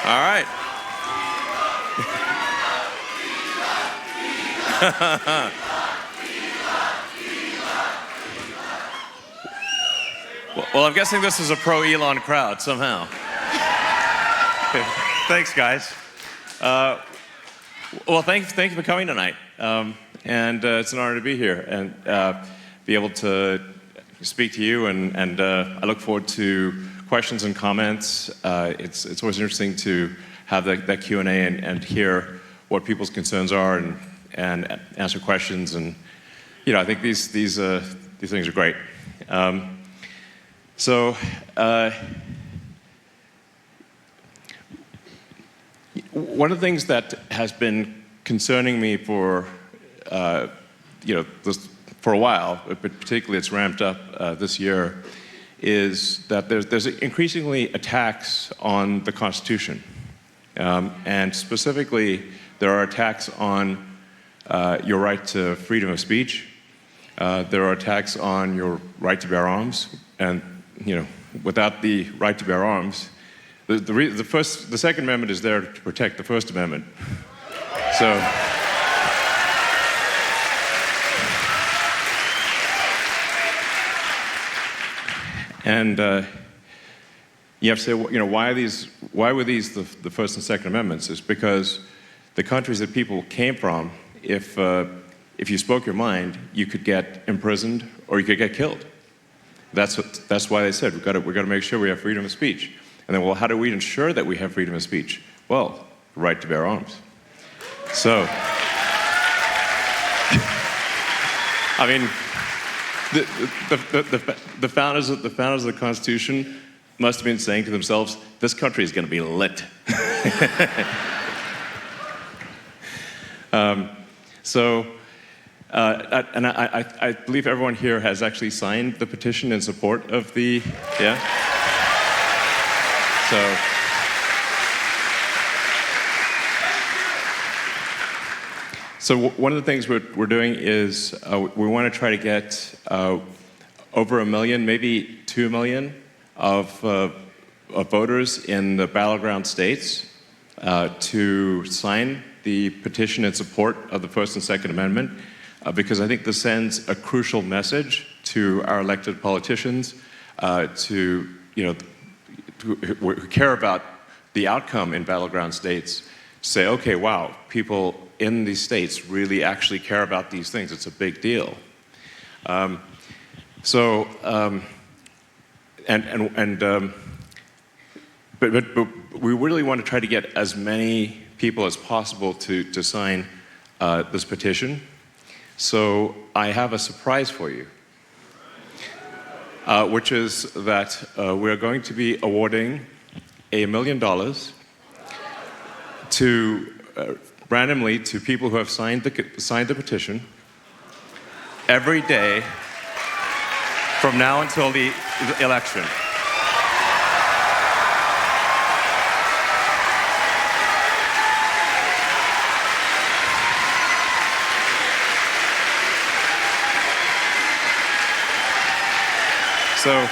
All right. Well, I'm guessing this is a pro-Elon crowd somehow. Thanks, guys. Well, thank you for coming tonight. And it's an honor to be here and be able to speak to you. And I look forward to questions and comments. It's always interesting to have that Q&A and hear what people's concerns are and answer questions. And I think these things are great. So one of the things that has been concerning me for a while, but particularly it's ramped up this year, is that there's increasingly attacks on the Constitution, and specifically there are attacks on your right to freedom of speech. There are attacks on your right to bear arms, and without the right to bear arms, the Second Amendment is there to protect the First Amendment. So, and you have to say, why were these the First and Second Amendments? It's because the countries that people came from, if you spoke your mind, you could get imprisoned or you could get killed. That's why they said we've got to make sure we have freedom of speech. And then, well, how do we ensure that we have freedom of speech? Well, the right to bear arms. So, I mean, the founders of the Constitution must have been saying to themselves, "This country is going to be lit." And I believe everyone here has actually signed the petition in support of the, yeah? So one of the things we're doing is we want to try to get over 1 million, maybe 2 million of voters in the Battleground states to sign the petition in support of the First and Second Amendment, because I think this sends a crucial message to our elected politicians who care about the outcome in Battleground states, say, okay, wow, people in these states really actually care about these things. It's a big deal. But we really want to try to get as many people as possible to sign this petition. So I have a surprise for you, which is that we're going to be awarding $1 million to randomly to people who have signed the petition every day from now until the election. So,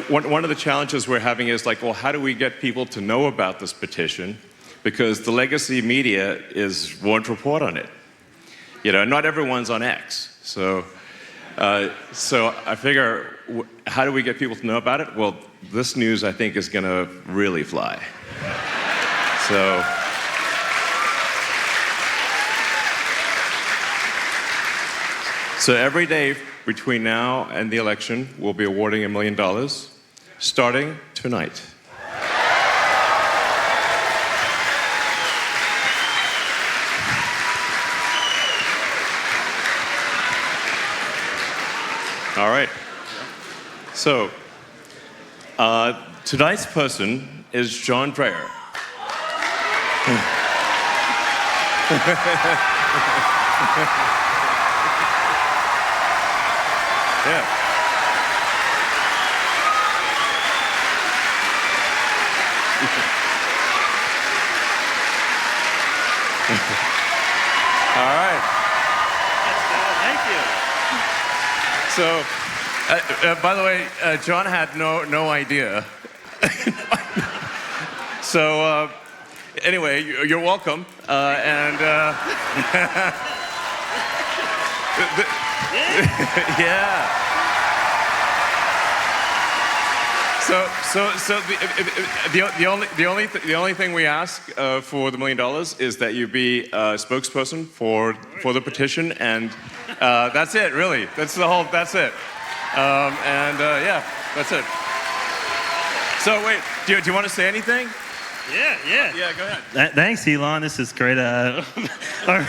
one of the challenges we're having is like, well, how do we get people to know about this petition? Because the legacy media won't report on it. Not everyone's on X. So I figure, how do we get people to know about it? Well, this news, I think, is going to really fly. So every day between now and the election, we'll be awarding $1 million, starting tonight. All right. So tonight's person is John Dreyer. Yeah. All right. Thank you. So, by the way, John had no idea So anyway, you're welcome. Yeah. So the only thing we ask for the $1 million is that you be a spokesperson for the petition, and that's it. Really, that's it. Yeah, that's it. So wait, do you want to say anything? Yeah. Yeah, go ahead. Thanks, Elon. This is great. I'm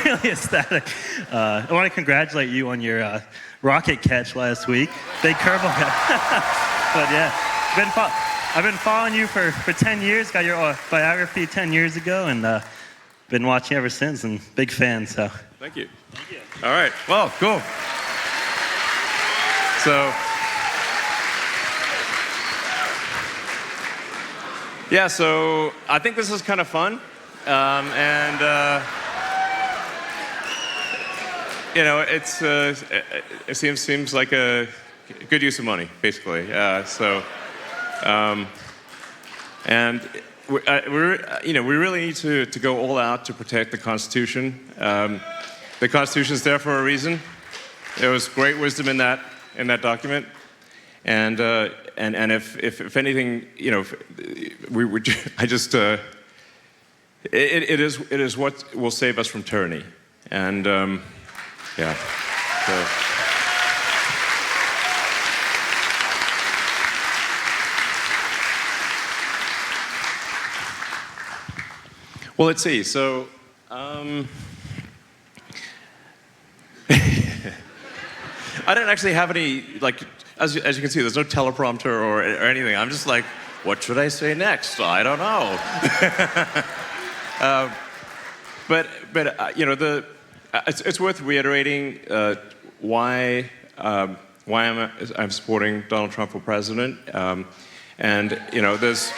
really ecstatic. I want to congratulate you on your rocket catch last week. Big curveball. But yeah, I've been following you for 10 years. Got your biography 10 years ago, and been watching ever since. And big fan. So Thank you. All right. Well, cool. So. Yeah, so I think this is kind of fun, it seems like a good use of money, basically. We really need to go all out to protect the Constitution. The Constitution is there for a reason. There was great wisdom in that document. And if anything, it is what will save us from tyranny, and yeah. So. Well, let's see. So. I don't actually have any, as you can see, there's no teleprompter or anything. I'm just like, what should I say next? I don't know. It's worth reiterating why I'm supporting Donald Trump for president. There's.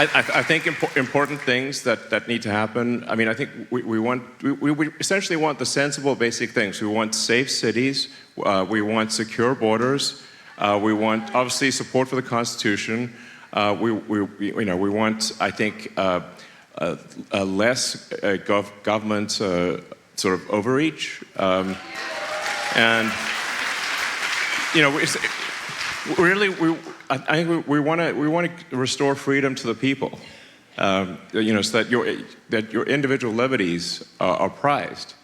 I think important things that need to happen. I mean, I think we essentially want the sensible, basic things. We want safe cities. We want secure borders. We want, obviously, support for the Constitution. We want, I think, less government sort of overreach. I think we want to restore freedom to the people, so that your individual liberties are prized,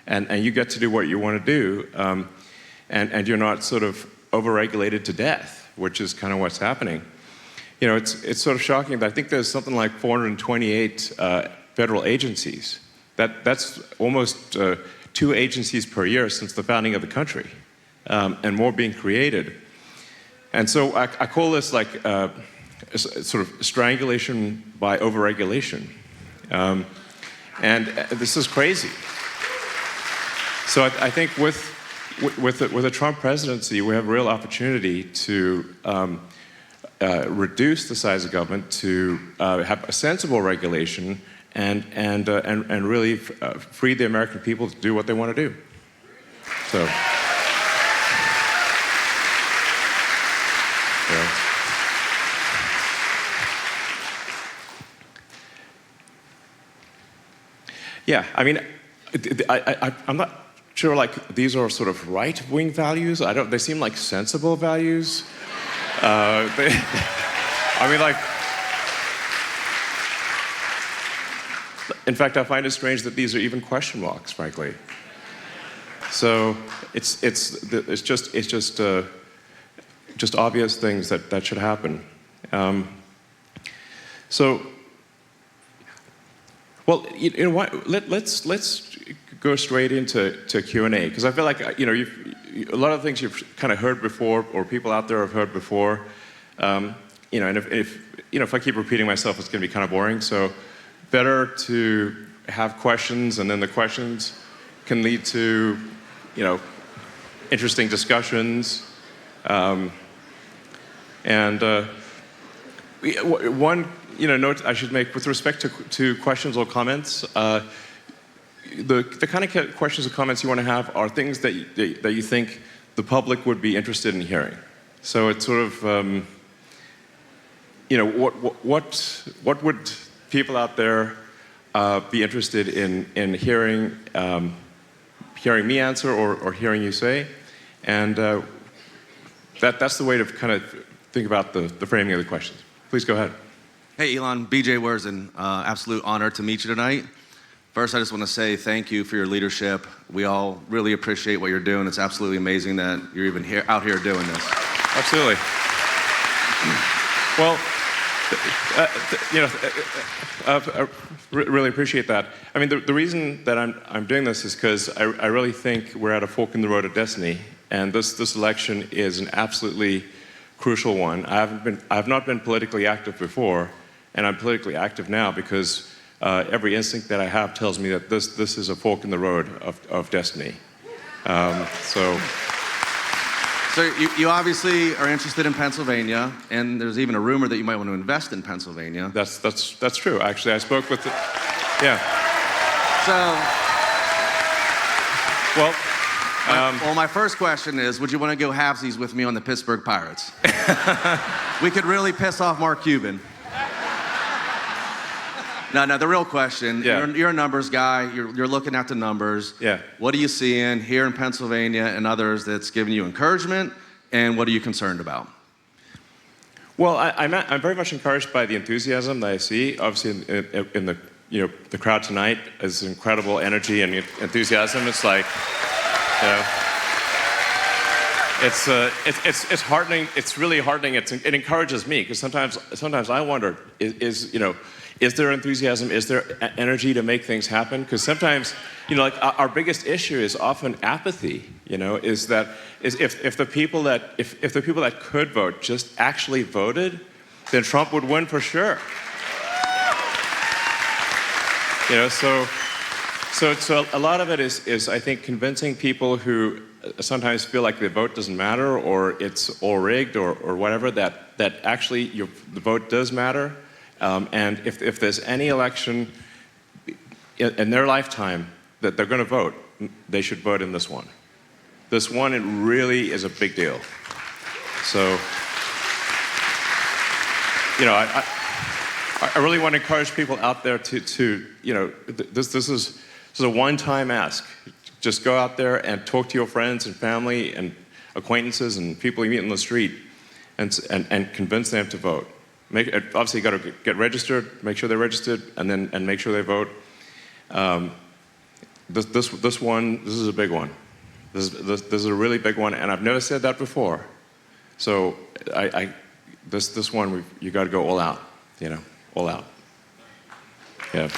and you get to do what you want to do, and you're not sort of overregulated to death, which is kind of what's happening. It's sort of shocking, but I think there's something like 428 federal agencies. That's almost 2 agencies per year since the founding of the country, and more being created. And so I call this sort of strangulation by overregulation. And this is crazy. So I think with the Trump presidency, we have a real opportunity to reduce the size of government, to have a sensible regulation, and really free the American people to do what they want to do. So. Yeah, I mean, I'm not sure, these are sort of right-wing values. They seem like sensible values. In fact, I find it strange that these are even question marks, frankly. So it's just obvious things that should happen. Well, you know what? Let's go straight into Q&A, because I feel like a lot of things you've kind of heard before, or people out there have heard before. And if I keep repeating myself, it's going to be kind of boring. So, better to have questions, and then the questions can lead to interesting discussions. One note I should make with respect to questions or comments, the kind of questions or comments you want to have are things that you think the public would be interested in hearing. So it's sort of, what would people out there be interested in hearing, hearing me answer or hearing you say? And that's the way to kind of think about the framing of the questions. Please go ahead. Hey, Elon, BJ Werzen, absolute honor to meet you tonight. First, I just want to say thank you for your leadership. We all really appreciate what you're doing. It's absolutely amazing that you're even out here doing this. Absolutely. Well, I really appreciate that. I mean, the reason that I'm doing this is because I really think we're at a fork in the road of destiny, and this election is an absolutely crucial one. I have not been politically active before, and I'm politically active now because every instinct that I have tells me that this is a fork in the road of destiny. So you obviously are interested in Pennsylvania, and there's even a rumor that you might want to invest in Pennsylvania. That's true. Actually, I spoke with yeah. Well, my first question is, would you want to go halvesies with me on the Pittsburgh Pirates? We could really piss off Mark Cuban. No, the real question, yeah. You're a numbers guy, you're looking at the numbers. Yeah. What are you seeing here in Pennsylvania and others that's giving you encouragement, and what are you concerned about? Well, I'm very much encouraged by the enthusiasm that I see. Obviously, in the crowd tonight is incredible energy and enthusiasm. It's like, it's heartening. It's really heartening. It encourages me because sometimes I wonder, is there enthusiasm? Is there energy to make things happen? Because sometimes, like our biggest issue is often apathy. Is that if the people that could vote just actually voted, then Trump would win for sure. So a lot of it is I think convincing people who sometimes feel like the vote doesn't matter or it's all rigged or whatever that actually the vote does matter. And if there's any election in their lifetime that they're going to vote, they should vote in this one. This one, it really is a big deal. So, I really want to encourage people out there to this is a one-time ask. Just go out there and talk to your friends and family and acquaintances and people you meet in the street and convince them to vote. Obviously, you got to get registered, make sure they're registered, and make sure they vote. This is a big one. This is a really big one, and I've never said that before. So this one you got to go all out, all out. Yeah.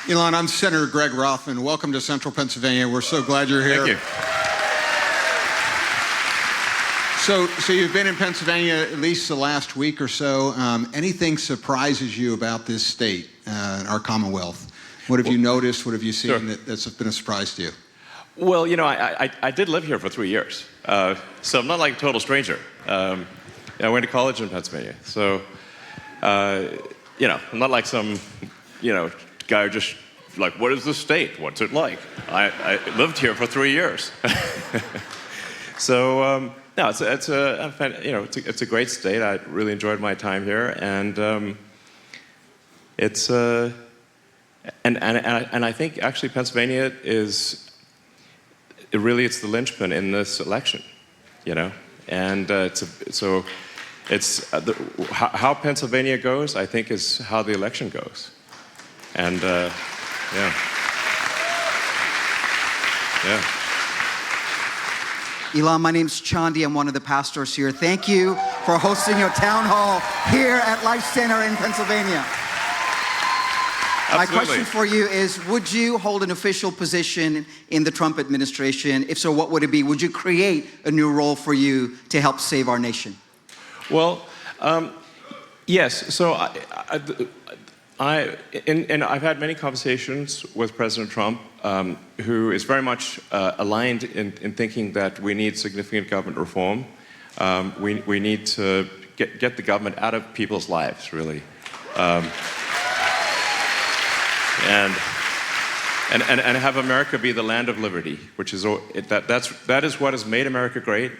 Elon, I'm Senator Greg Rothman. Welcome to Central Pennsylvania. We're so glad you're here. Thank you. So you've been in Pennsylvania at least the last week or so. Anything surprises you about this state, our Commonwealth? What have you noticed? What have you seen that's been a surprise to you? Well, I did live here for 3 years, so I'm not like a total stranger. I went to college in Pennsylvania, so I'm not like some guy who just like, what is the state? What's it like? I lived here for 3 years, so. No, it's a great state. I really enjoyed my time here, and and I think actually Pennsylvania it's the linchpin in this election, and how Pennsylvania goes, I think, is how the election goes, and yeah. Elon, my name's Chandi. I'm one of the pastors here. Thank you for hosting your town hall here at Life Center in Pennsylvania. Absolutely. My question for you is, would you hold an official position in the Trump administration? If so, what would it be? Would you create a new role for you to help save our nation? Well, yes. So I've had many conversations with President Trump, who is very much aligned in thinking that we need significant government reform. We need to get the government out of people's lives, really. and have America be the land of liberty, which is that is what has made America great,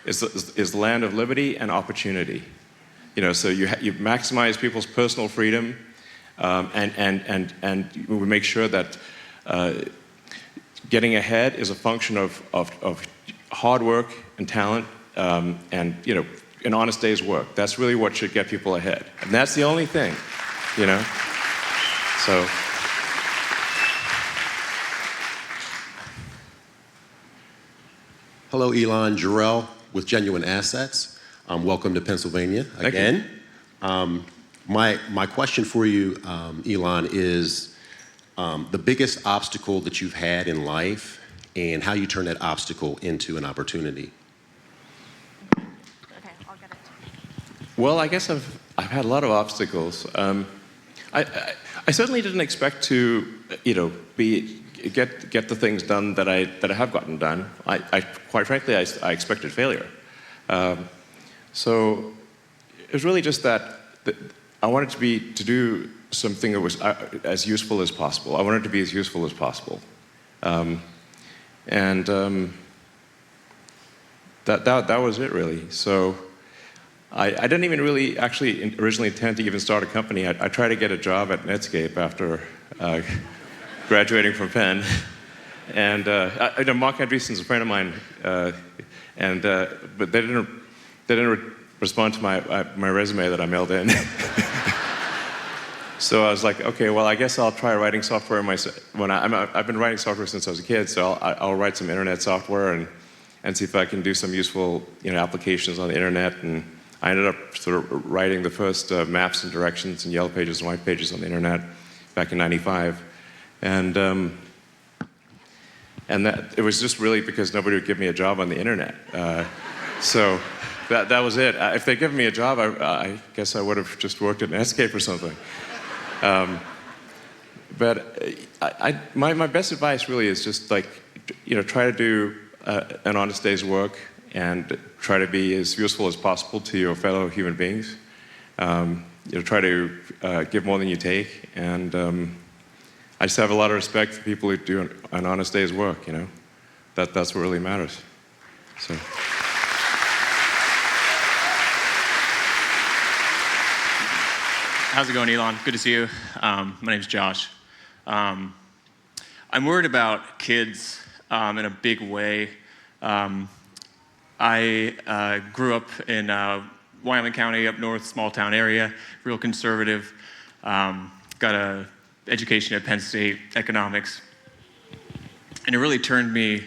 is the land of liberty and opportunity. So you maximize people's personal freedom, and we make sure that getting ahead is a function of hard work and talent, and an honest day's work. That's really what should get people ahead, and that's the only thing, So. Hello, Elon. Jarrell with Genuine Assets. Welcome to Pennsylvania again. My question for you, Elon, is the biggest obstacle that you've had in life and how you turn that obstacle into an opportunity. Okay, I'll get it. Well, I guess I've had a lot of obstacles. I certainly didn't expect to, get the things done that I have gotten done. Quite frankly, I expected failure. So it was really just that I wanted to do something that was as useful as possible. I wanted to be as useful as possible, and that was it really. So I didn't even really actually originally intend to even start a company. I tried to get a job at Netscape after graduating from Penn, and Mark Andreessen's a friend of mine, but they didn't respond to my resume that I mailed in. So I was like, okay, well, I guess I'll try writing software I've been writing software since I was a kid, so I'll write some internet software and see if I can do some useful applications on the internet. And I ended up sort of writing the first maps and directions and yellow pages and white pages on the internet back in '95. And that it was just really because nobody would give me a job on the internet. So that was it. If they'd given me a job, I guess I would have just worked at Netscape or something. But my best advice really is just try to do an honest day's work and try to be as useful as possible to your fellow human beings. Try to give more than you take, and I just have a lot of respect for people who do an honest day's work. That's what really matters. So. How's it going, Elon? Good to see you. My name's Josh. I'm worried about kids in a big way. I grew up in Wyoming County, up north, small town area, real conservative. Got a education at Penn State, economics. And it really turned me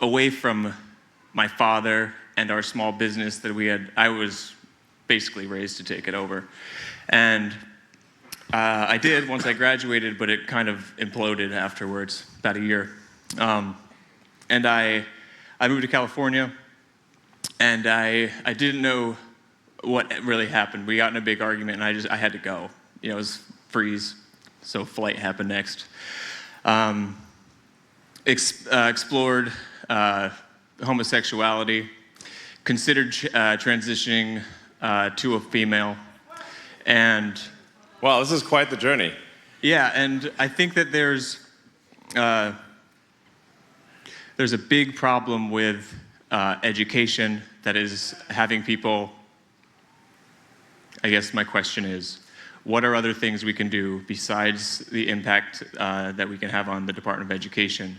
away from my father and our small business that we had. I was basically raised to take it over. And I did once I graduated, but it kind of imploded afterwards, about a year. And I moved to California, and I didn't know what really happened. We got in a big argument, and I had to go. It was freeze, so flight happened next. Explored homosexuality, considered transitioning to a female, and wow, this is quite the journey. Yeah, and I think that there's a big problem with education that is having people. I guess my question is, what are other things we can do besides the impact that we can have on the Department of Education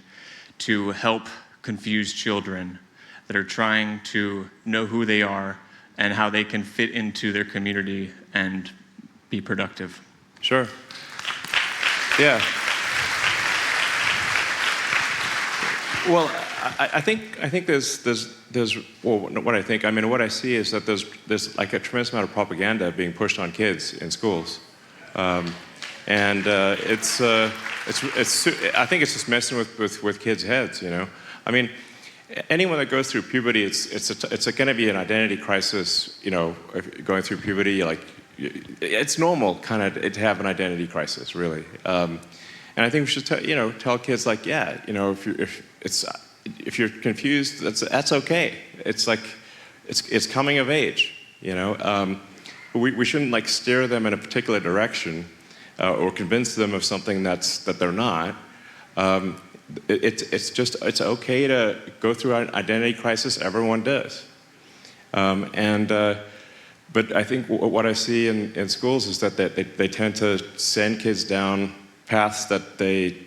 to help confused children that are trying to know who they are and how they can fit into their community and be productive? Sure. Yeah. Well, I think there's well, what I think. I mean, what I see is that there's like a tremendous amount of propaganda being pushed on kids in schools, and it's I think it's just messing with kids' heads. I mean, anyone that goes through puberty, it's going to be an identity crisis. Going through puberty, it's normal kind of to have an identity crisis, really. And I think we should tell kids if you're confused, that's okay. It's coming of age. We shouldn't steer them in a particular direction or convince them of something that they're not. It's okay to go through an identity crisis. Everyone does. But I think what I see in schools is that they tend to send kids down paths that they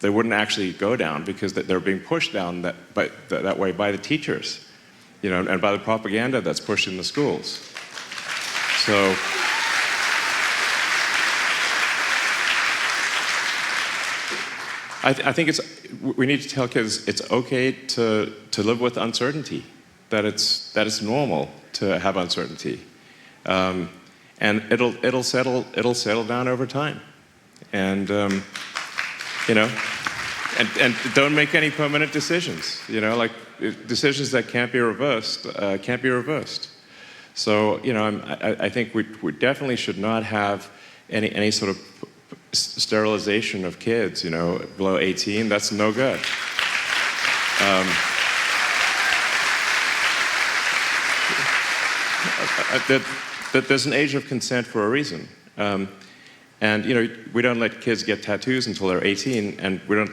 wouldn't actually go down because they're being pushed down that way by the teachers, and by the propaganda that's pushed in the schools. So. I think we need to tell kids it's okay to live with uncertainty, that it's normal to have uncertainty, and it'll settle down over time, and and don't make any permanent decisions, like decisions that can't be reversed. So I think we definitely should not have any sort of sterilization of kids, below 18. That's no good. There's an age of consent for a reason. And we don't let kids get tattoos until they're 18, and we don't,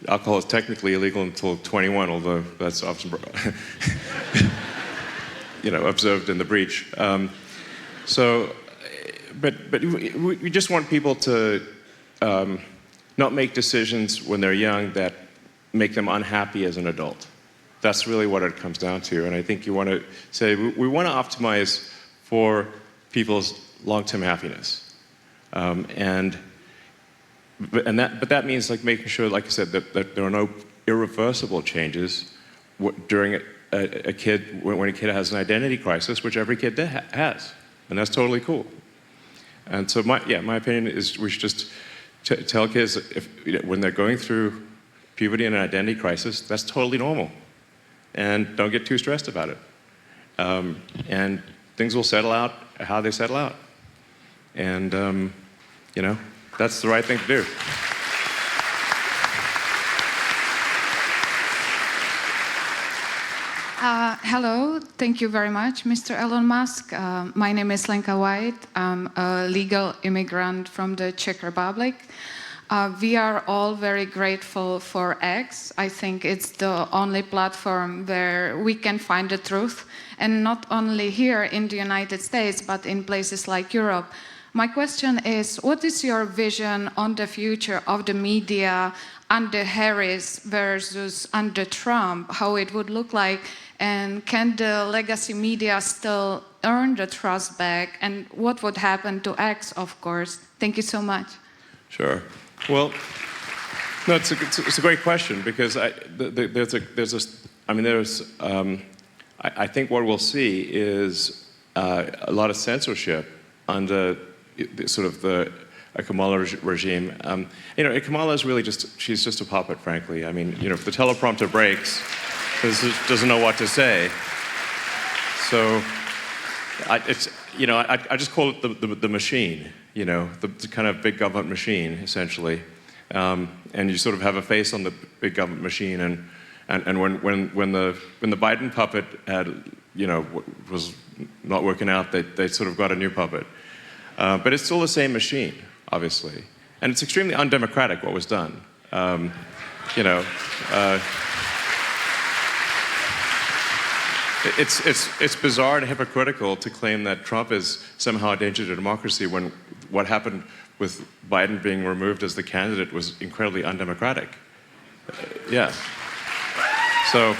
alcohol is technically illegal until 21, although that's often, observed in the breach. But we just want people to not make decisions when they're young that make them unhappy as an adult. That's really what it comes down to. And I think you want to say we want to optimize for people's long-term happiness. But that means making sure, like I said, that there are no irreversible changes during a kid when a kid has an identity crisis, which every kid has, and that's totally cool. And so my opinion is we should just tell kids when they're going through puberty and an identity crisis, that's totally normal. And don't get too stressed about it. And things will settle out how they settle out. And, that's the right thing to do. Hello, thank you very much, Mr. Elon Musk. My name is Lenka White. I'm a legal immigrant from the Czech Republic. We are all very grateful for X. I think it's the only platform where we can find the truth, and not only here in the United States, but in places like Europe. My question is, what is your vision on the future of the media under Harris versus under Trump, how it would look like, and can the legacy media still earn the trust back, and what would happen to X, of course? Thank you so much. Sure. Well, no, it's a great question, because I think what we'll see is a lot of censorship under the Kamala regime. Kamala is really she's just a puppet, frankly. If the teleprompter breaks, doesn't know what to say. So I just call it the machine, the kind of big government machine, essentially. And you sort of have a face on the big government machine, and when the Biden puppet was not working out, they sort of got a new puppet. But it's still the same machine, obviously. And it's extremely undemocratic what was done. It's bizarre and hypocritical to claim that Trump is somehow a danger to democracy when what happened with Biden being removed as the candidate was incredibly undemocratic. Yeah. So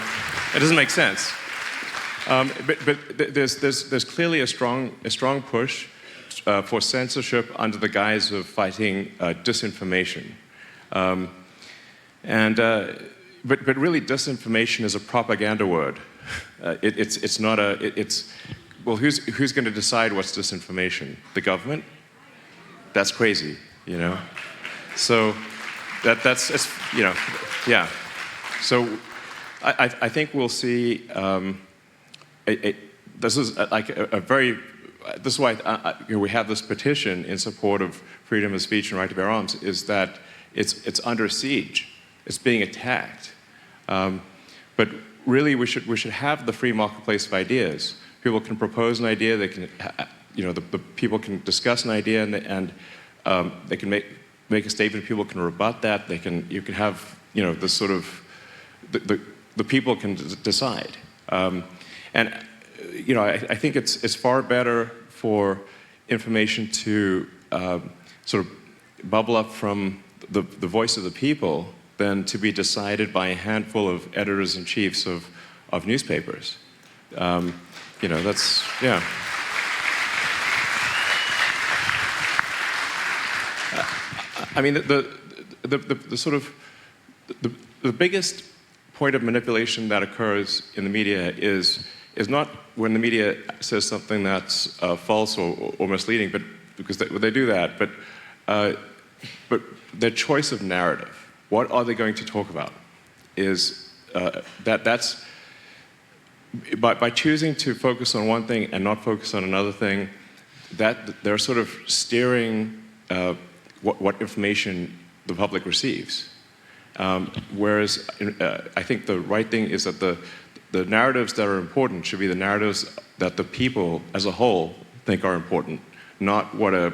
it doesn't make sense. But there's clearly a strong push for censorship under the guise of fighting disinformation. But really, disinformation is a propaganda word. It's not well, who's going to decide what's disinformation? The government? That's crazy, So yeah. So I think we'll see. This is this is why we have this petition in support of freedom of speech and right to bear arms. Is that it's under siege, it's being attacked. But really, we should have the free marketplace of ideas. People can propose an idea, they can the people can discuss an idea and they can make a statement. People can rebut that. You can have this sort of the people can decide. And I think it's far better for information to sort of bubble up from the voice of the people than to be decided by a handful of editors-in-chiefs of newspapers. That's, yeah. I mean, the sort of, the biggest point of manipulation that occurs in the media is not when the media says something that's false or misleading, but because they do that, but their choice of narrative. What are they going to talk about? Is that's by choosing to focus on one thing and not focus on another thing, that they're sort of steering what information the public receives. Whereas I think the right thing is that the narratives that are important should be the narratives that the people as a whole think are important, not what a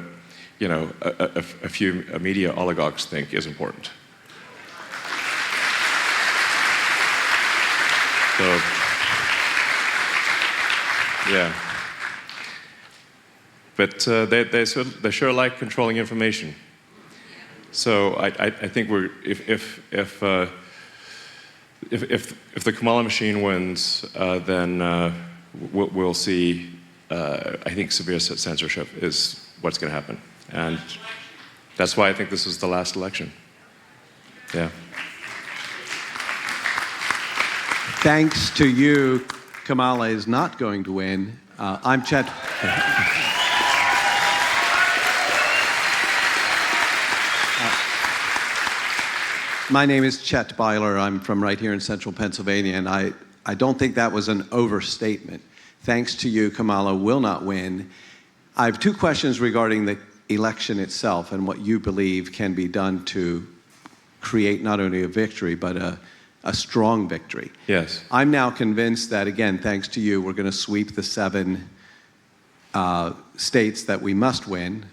few media oligarchs think is important. So, yeah. But they sure like controlling information. So I think if the Kamala machine wins, then we'll see. I think severe censorship is what's going to happen, and that's why I think this is the last election. Yeah. Thanks to you, Kamala is not going to win. I'm Chet. My name is Chet Byler. I'm from right here in central Pennsylvania, and I don't think that was an overstatement. Thanks to you, Kamala will not win. I have two questions regarding the election itself and what you believe can be done to create not only a victory, but a strong victory. Yes. I'm now convinced that, again, thanks to you, we're going to sweep the 7 states that we must win.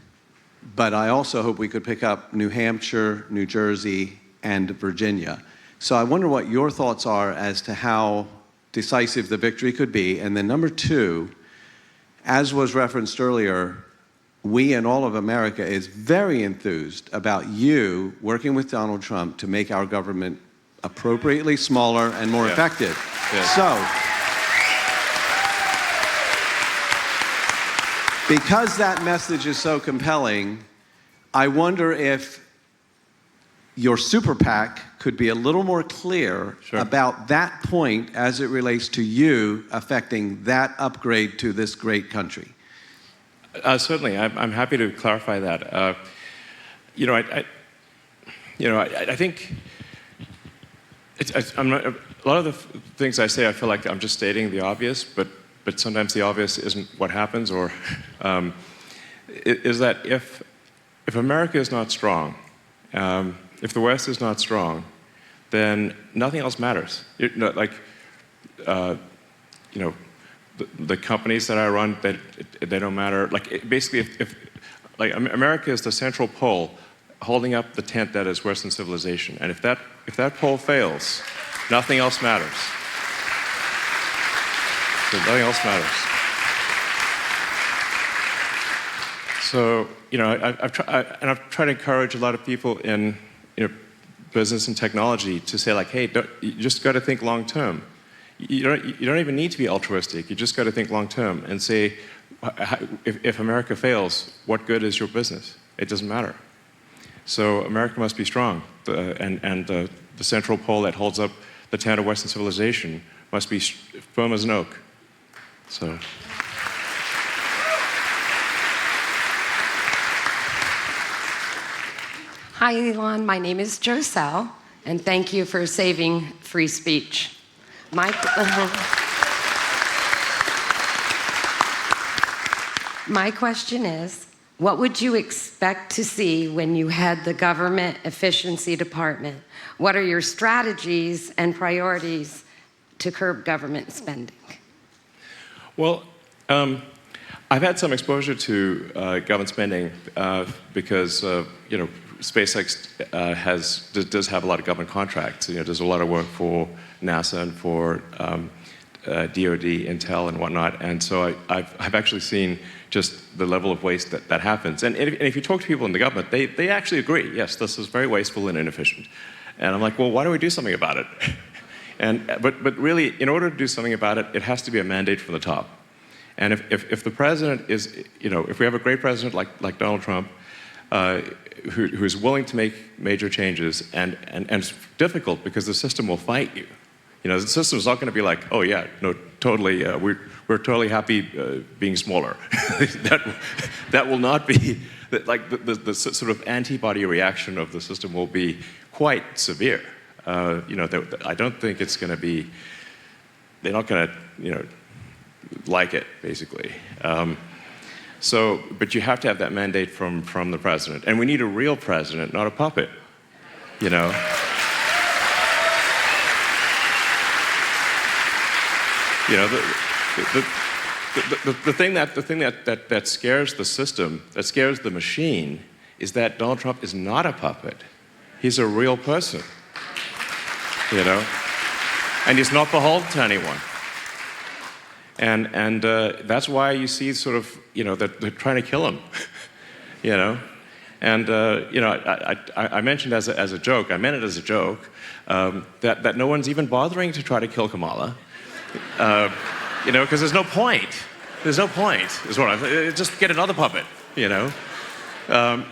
But I also hope we could pick up New Hampshire, New Jersey, and Virginia. So I wonder what your thoughts are as to how decisive the victory could be. And then number 2, as was referenced earlier, we and all of America is very enthused about you working with Donald Trump to make our government appropriately smaller and more effective. Yes. So, because that message is so compelling, I wonder if your super PAC could be a little more clear about that point as it relates to you affecting that upgrade to this great country. Certainly, I'm happy to clarify that. I think a lot of the things I say, I feel like I'm just stating the obvious, but sometimes the obvious isn't what happens, or is that if America is not strong, if the West is not strong, then nothing else matters. The companies that I run, they don't matter. Basically, if America is the central pole holding up the tent that is Western civilization, and if that pole fails, nothing else matters. So nothing else matters. So I've tried to encourage a lot of people in business and technology to say, hey, you just got to think long term. You don't even need to be altruistic. You just got to think long term and say, if America fails, what good is your business? It doesn't matter. So America must be strong, and the central pole that holds up the tent of Western civilization must be firm as an oak. So. Hi, Elon. My name is Joselle, and thank you for saving free speech. My question is, what would you expect to see when you head the Government Efficiency Department? What are your strategies and priorities to curb government spending? Well, I've had some exposure to government spending because SpaceX does have a lot of government contracts. There's a lot of work for NASA and for DoD, Intel, and whatnot. And so I've actually seen just the level of waste that happens. And if you talk to people in the government, they actually agree. Yes, this is very wasteful and inefficient. And I'm like, well, why don't we do something about it? But really, in order to do something about it, it has to be a mandate from the top. And if the president is, if we have a great president like Donald Trump, who is willing to make major changes, and it's difficult because the system will fight you. The system is not going to be like, oh yeah, no, totally, we're totally happy being smaller. that will not be, like the sort of antibody reaction of the system will be quite severe. I don't think it's going to be, they're not going to, like it, basically. But you have to have that mandate from the president. And we need a real president, not a puppet, The thing that scares the system, that scares the machine, is that Donald Trump is not a puppet. He's a real person, and he's not beholden to anyone. And that's why you see sort of, that they're trying to kill him, And, I mentioned as a joke, I meant it as a joke, that no one's even bothering to try to kill Kamala. Because there's no point. There's no point, is what just get another puppet,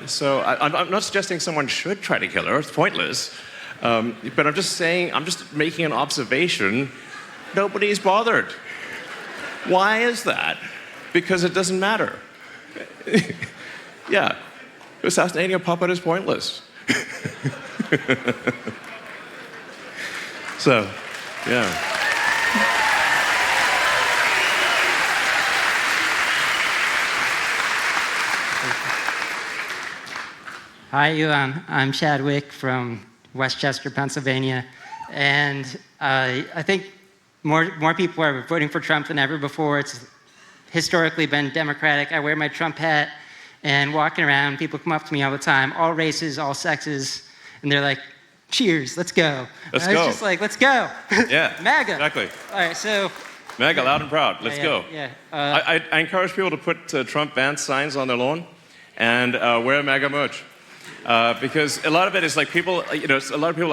So I'm not suggesting someone should try to kill her. It's pointless. But I'm just saying, I'm just making an observation. Nobody's bothered. Why is that? Because it doesn't matter. Yeah, assassinating a puppet is pointless. So, yeah. Hi, Elon. I'm Chadwick from Westchester, Pennsylvania. And I think more people are voting for Trump than ever before. It's historically been Democratic. I wear my Trump hat and walking around, people come up to me all the time, all races, all sexes, and they're like, cheers, let's go. Let's I was go. just like, let's go. Yeah, MAGA. exactly. All right, so. MAGA, loud and proud, let's go. Yeah. I encourage people to put Trump Vance signs on their lawn and wear MAGA merch. Because a lot of it is like people, a lot of people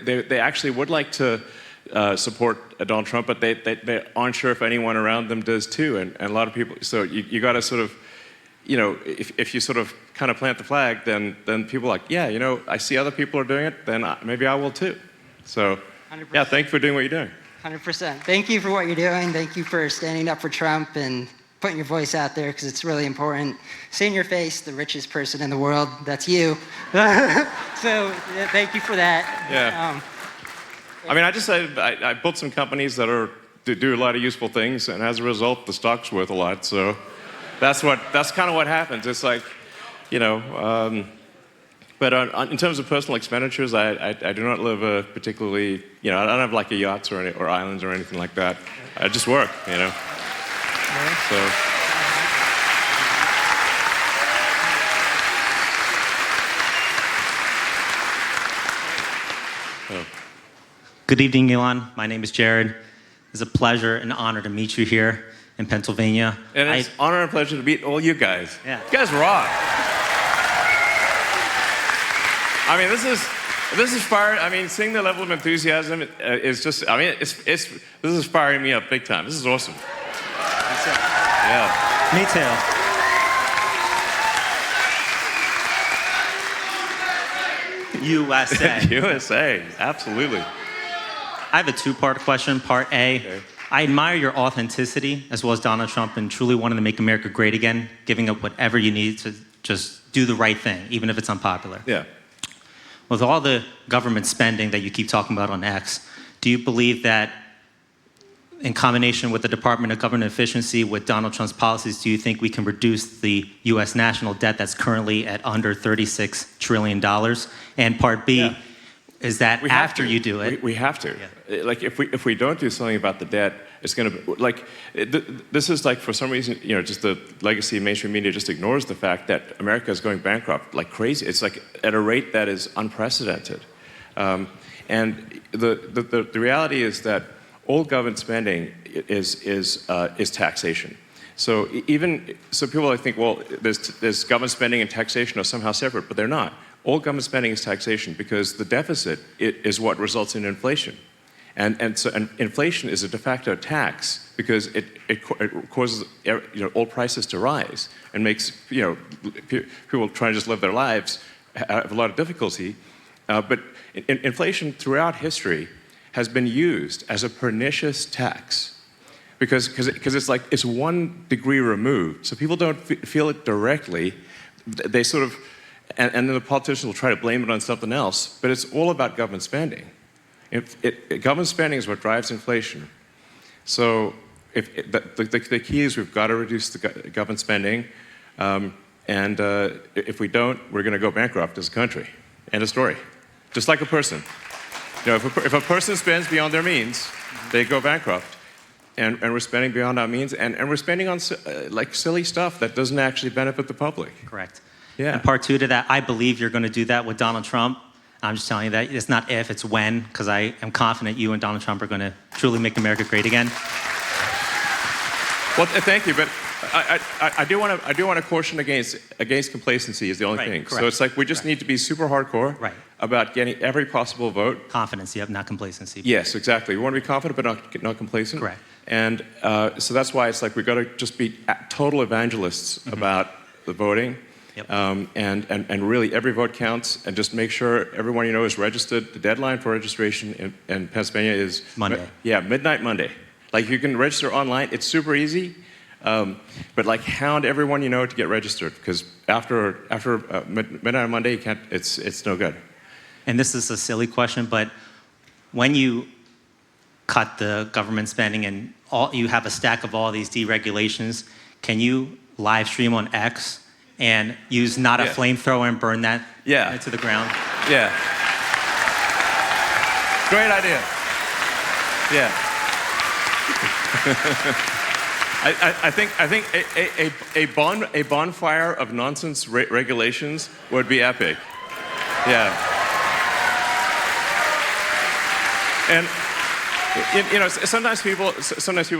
they actually would like to support Donald Trump, but they aren't sure if anyone around them does too. And a lot of people, so you got to sort of, if you sort of kind of plant the flag, then people are like, yeah, I see other people are doing it, then maybe I will too. So, 100%. Yeah, thank you for doing what you're doing. 100%. Thank you for what you're doing. Thank you for standing up for Trump and putting your voice out there, because it's really important. Seeing your face, the richest person in the world, that's you. So thank you for that. Yeah. I just said I built some companies that do a lot of useful things, and as a result, the stock's worth a lot. So that's kind of what happens. It's like, but in terms of personal expenditures, I do not live particularly, I don't have like a yachts or islands or anything like that. I just work, So. Good evening, Elon. My name is Jared. It's a pleasure and honor to meet you here in Pennsylvania. And it's an honor and pleasure to meet all you guys. Yeah. You guys rock. This is fire. Seeing the level of enthusiasm is just. This is firing me up big time. This is awesome. Yeah. Me too. USA. USA, absolutely. I have a two-part question. Part A, okay. I admire your authenticity as well as Donald Trump and truly wanting to make America great again, giving up whatever you need to just do the right thing, even if it's unpopular. Yeah. With all the government spending that you keep talking about on X, do you believe that in combination with the Department of Government Efficiency, with Donald Trump's policies, do you think we can reduce the U.S. national debt that's currently at under $36 trillion? And part B, is that after you do it? We have to. Yeah. Like if we don't do something about the debt, it's going to, like, this is like, for some reason, you know, just the legacy of mainstream media just ignores the fact that America is going bankrupt like crazy. It's like at a rate that is unprecedented. And the reality is that all government spending is taxation. So people think, well, there's government spending and taxation are somehow separate, but they're not. All government spending is taxation because the deficit is what results in inflation. And inflation is a de facto tax because it causes all prices to rise and makes people trying to just live their lives have a lot of difficulty. But inflation throughout history has been used as a pernicious tax because it's like it's 1 degree removed, so people don't feel it directly. They sort of, and then the politicians will try to blame it on something else. But it's all about government spending. Government spending is what drives inflation. So the key is we've got to reduce the government spending, and if we don't, we're going to go bankrupt as a country. End of story. Just like a person. You know, if a person spends beyond their means, they go bankrupt. And we're spending beyond our means, and we're spending on like silly stuff that doesn't actually benefit the public. Correct. Yeah. And part 2 to that, I believe you're going to do that with Donald Trump. I'm just telling you that it's not if, it's when, because I am confident you and Donald Trump are going to truly make America great again. Well, thank you, but I do want to caution against complacency is the only thing. Correct. So it's like we just need to be super hardcore about getting every possible vote. Confidence, yep, not complacency. Yes, exactly. We want to be confident, but not complacent. Correct. And so that's why it's like we've got to just be total evangelists about the voting. Yep. And really every vote counts, and just make sure everyone you know is registered. The deadline for registration in Pennsylvania is Monday. Midnight Monday. Like you can register online. It's super easy, but like hound everyone you know to get registered, because after midnight on Monday you can't. It's no good. And this is a silly question, but when you cut the government spending and you have a stack of all these deregulations, can you live stream on X and use not a flamethrower and burn that into the ground? Yeah. Great idea. Yeah. I think a bonfire of nonsense regulations would be epic. Yeah. And you know, sometimes people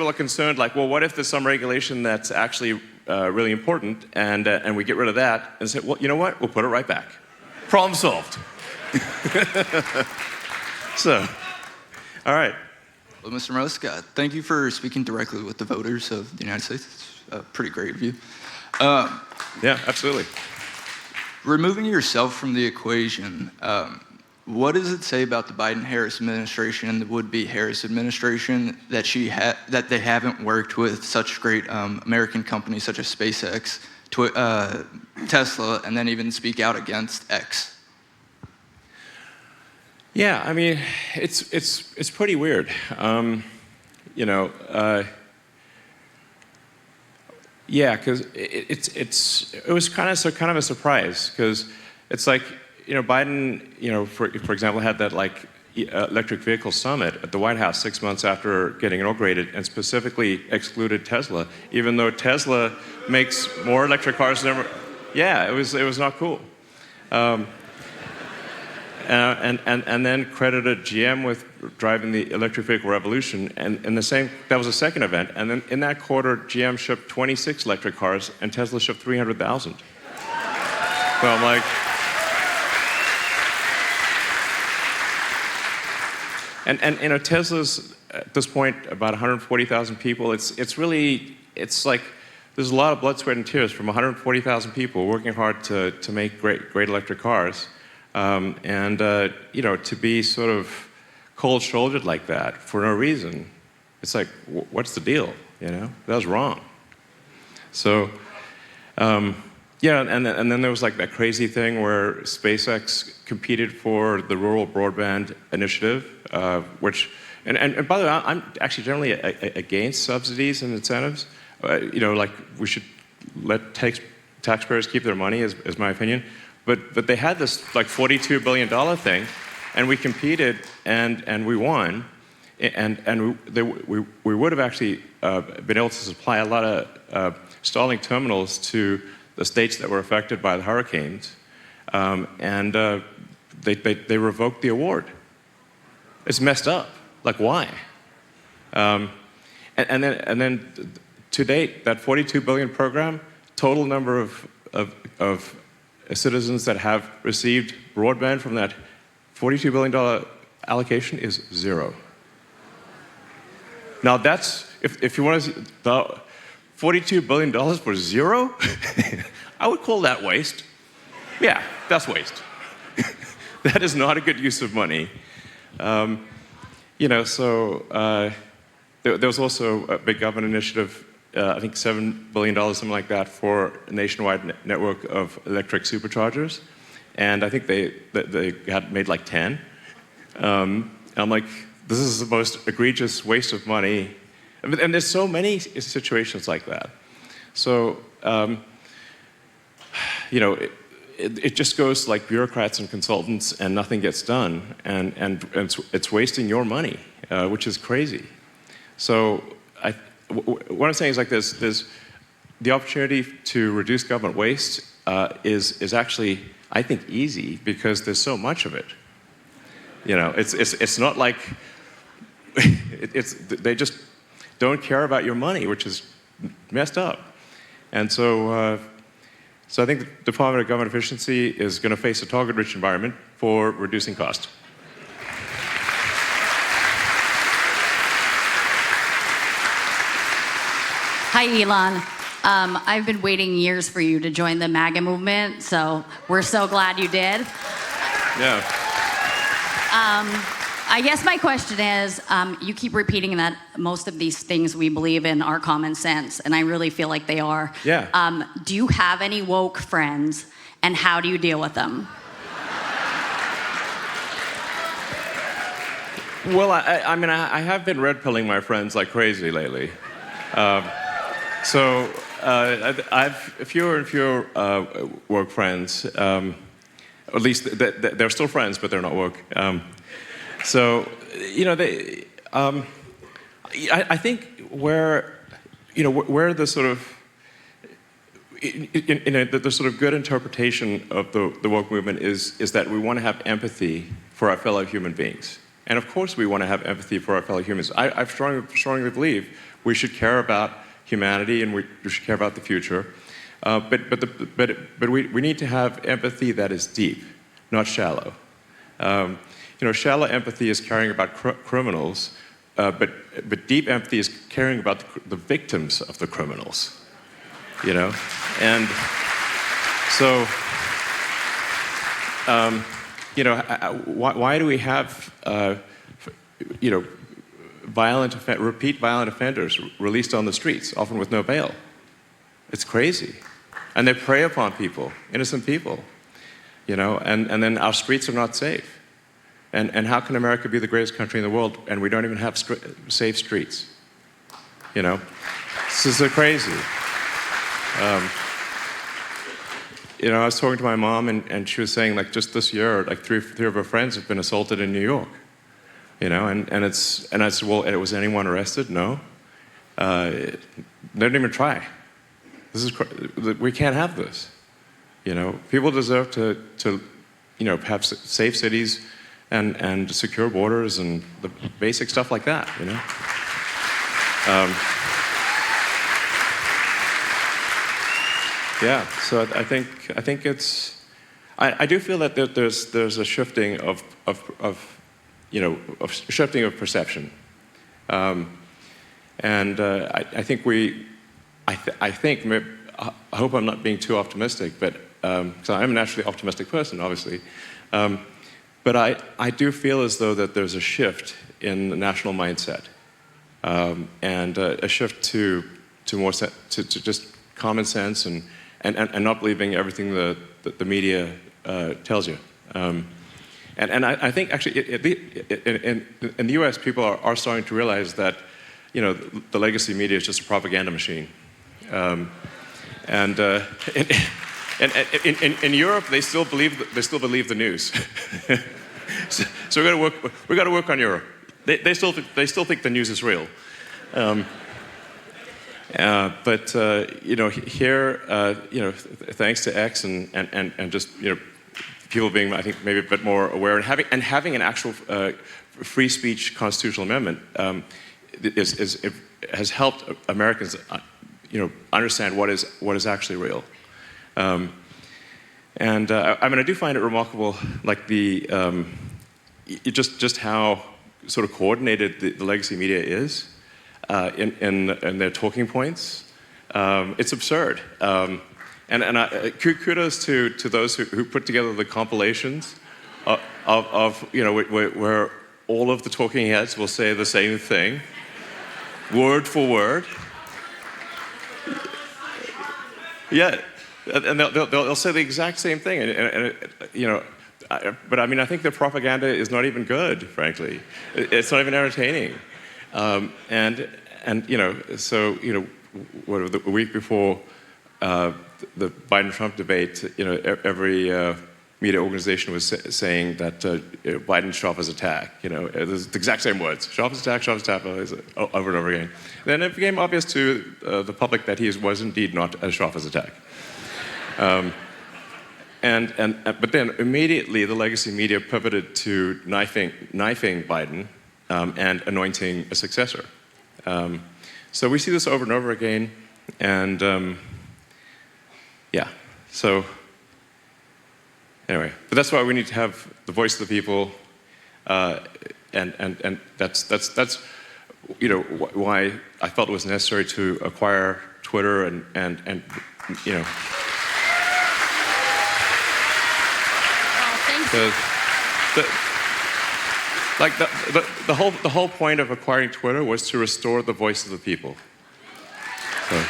are concerned, like, well, what if there's some regulation that's actually really important, and we get rid of that, and say, well, you know what? We'll put it right back. Problem solved. So, all right. Well, Mr. Musk, thank you for speaking directly with the voters of the United States. It's pretty great of you. Yeah, absolutely. Removing yourself from the equation, what does it say about the Biden-Harris administration and the would-be Harris administration that that they haven't worked with such great American companies such as SpaceX, Tesla, and then even speak out against X? Yeah, I mean, it's pretty weird. You know, yeah, because it was kind of a surprise, because it's like, you know, Biden, you know, for example, had that like electric vehicle summit at the White House 6 months after getting inaugurated, and specifically excluded Tesla, even though Tesla makes more electric cars than ever. Yeah, it was not cool. And then credited GM with driving the electric vehicle revolution, and that was the second event. And then in that quarter, GM shipped 26 electric cars, and Tesla shipped 300,000. So I'm like, and you know, Tesla's at this point about 140,000 people. It's like there's a lot of blood, sweat, and tears from 140,000 people working hard to make great electric cars. You know, to be sort of cold-shouldered like that for no reason, it's like, what's the deal? You know, that was wrong. So, yeah, and then there was like that crazy thing where SpaceX competed for the Rural Broadband Initiative, which, and by the way, I'm actually generally against subsidies and incentives. You know, like we should let taxpayers keep their money, is my opinion. But they had this like $42 billion thing, and we competed and we won. we would have actually been able to supply a lot of Starlink terminals to the states that were affected by the hurricanes, and they revoked the award. It's messed up. Like, why? And then to date, that 42 billion program, total number of citizens that have received broadband from that $42 billion allocation is 0. Now that's, if you want to see the $42 billion for 0, I would call that waste. Yeah, that's waste. That is not a good use of money. There was also a big government initiative, I think $7 billion, something like that, for a nationwide network of electric superchargers. And I think they had made like 10. And I'm like, this is the most egregious waste of money. And there's so many situations like that. So, it just goes to like bureaucrats and consultants and nothing gets done. And it's wasting your money, which is crazy. So what I'm saying is like this, there's the opportunity to reduce government waste is actually, I think, easy because there's so much of it. It's not like, they just don't care about your money, which is messed up. And so I think the Department of Government Efficiency is going to face a target-rich environment for reducing cost. Hi, Elon. I've been waiting years for you to join the MAGA movement, so we're so glad you did. Yeah. I guess my question is, you keep repeating that most of these things we believe in are common sense, and I really feel like they are. Yeah. Do you have any woke friends, and how do you deal with them? Well, I have been red-pilling my friends like crazy lately. So I've fewer and fewer woke friends. At least they're still friends, but they're not woke. I think where the sort of the sort of good interpretation of the woke movement is that we want to have empathy for our fellow human beings. And of course we want to have empathy for our fellow humans. I strongly believe we should care about humanity and we should care about the future. But we need to have empathy that is deep, not shallow. Shallow empathy is caring about criminals, but deep empathy is caring about the victims of the criminals. And so why do we have repeat violent offenders released on the streets, often with no bail? It's crazy. And they prey upon people, innocent people, and then our streets are not safe. And how can America be the greatest country in the world and we don't even have safe streets? This is so crazy. I was talking to my mom and she was saying, like, just this year, like three of her friends have been assaulted in New York. And I said, well, was anyone arrested? No. They didn't even try. We can't have this. People deserve to have safe cities and secure borders and the basic stuff like that. Yeah. So I think it's. I do feel that there's a shifting of shifting of perception, and I think I hope I'm not being too optimistic, but because I'm a naturally optimistic person, obviously, but I do feel as though that there's a shift in the national mindset, and a shift to just common sense and not believing everything the media tells you. And I think actually in the U.S. people are starting to realize that the legacy media is just a propaganda machine, and in Europe they still believe the news. So we got to work on Europe. they still think the news is real. But here, thanks to X and just people being, I think, maybe a bit more aware and having an actual free speech constitutional amendment has helped Americans, understand what is actually real. I do find it remarkable, like just how sort of coordinated the legacy media is in their talking points. It's absurd. Kudos to those who put together the compilations of where all of the talking heads will say the same thing, word for word. Yeah, and they'll say the exact same thing, but I mean, I think the propaganda is not even good, frankly. It's not even entertaining, so the week before the Biden-Trump debate, every media organization was saying that Biden sharp as a tack. It's the exact same words: sharp as a tack, sharp as a tack, over and over again. Then it became obvious to the public that he was indeed not as sharp as a tack. But then immediately the legacy media pivoted to knifing Biden and anointing a successor. So we see this over and over again, and yeah. So anyway, but that's why we need to have the voice of the people, and that's why I felt it was necessary to acquire Twitter and. The whole point of acquiring Twitter was to restore the voice of the people. So.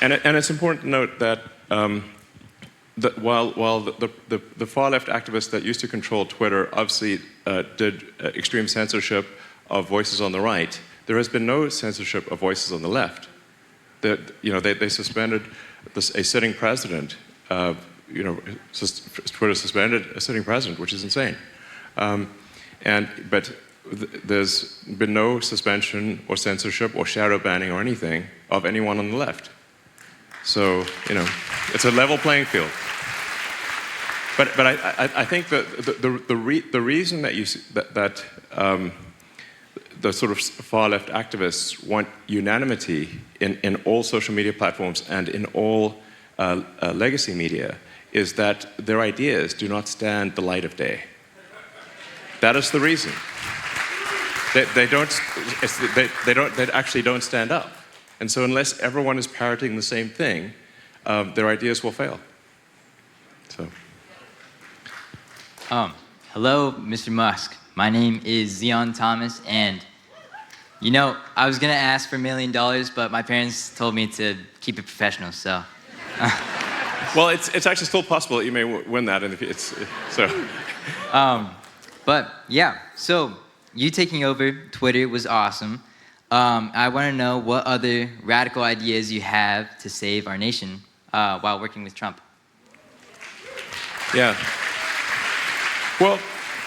And it's important to note that while the far left activists that used to control Twitter obviously did extreme censorship of voices on the right, there has been no censorship of voices on the left. They suspended a sitting president. Twitter suspended a sitting president, which is insane. But there's been no suspension or censorship or shadow banning or anything of anyone on the left. So it's a level playing field. But I think that the reason that the sort of far left activists want unanimity in all social media platforms and in all legacy media is that their ideas do not stand the light of day. That is the reason. They actually don't stand up. And so unless everyone is parroting the same thing, their ideas will fail. So. Hello, Mr. Musk. My name is Zion Thomas, and I was gonna ask for $1 million, but my parents told me to keep it professional, so. Well, it's actually still possible that you may win that in the future. But yeah, so you taking over Twitter was awesome. I want to know what other radical ideas you have to save our nation while working with Trump. Yeah. Well,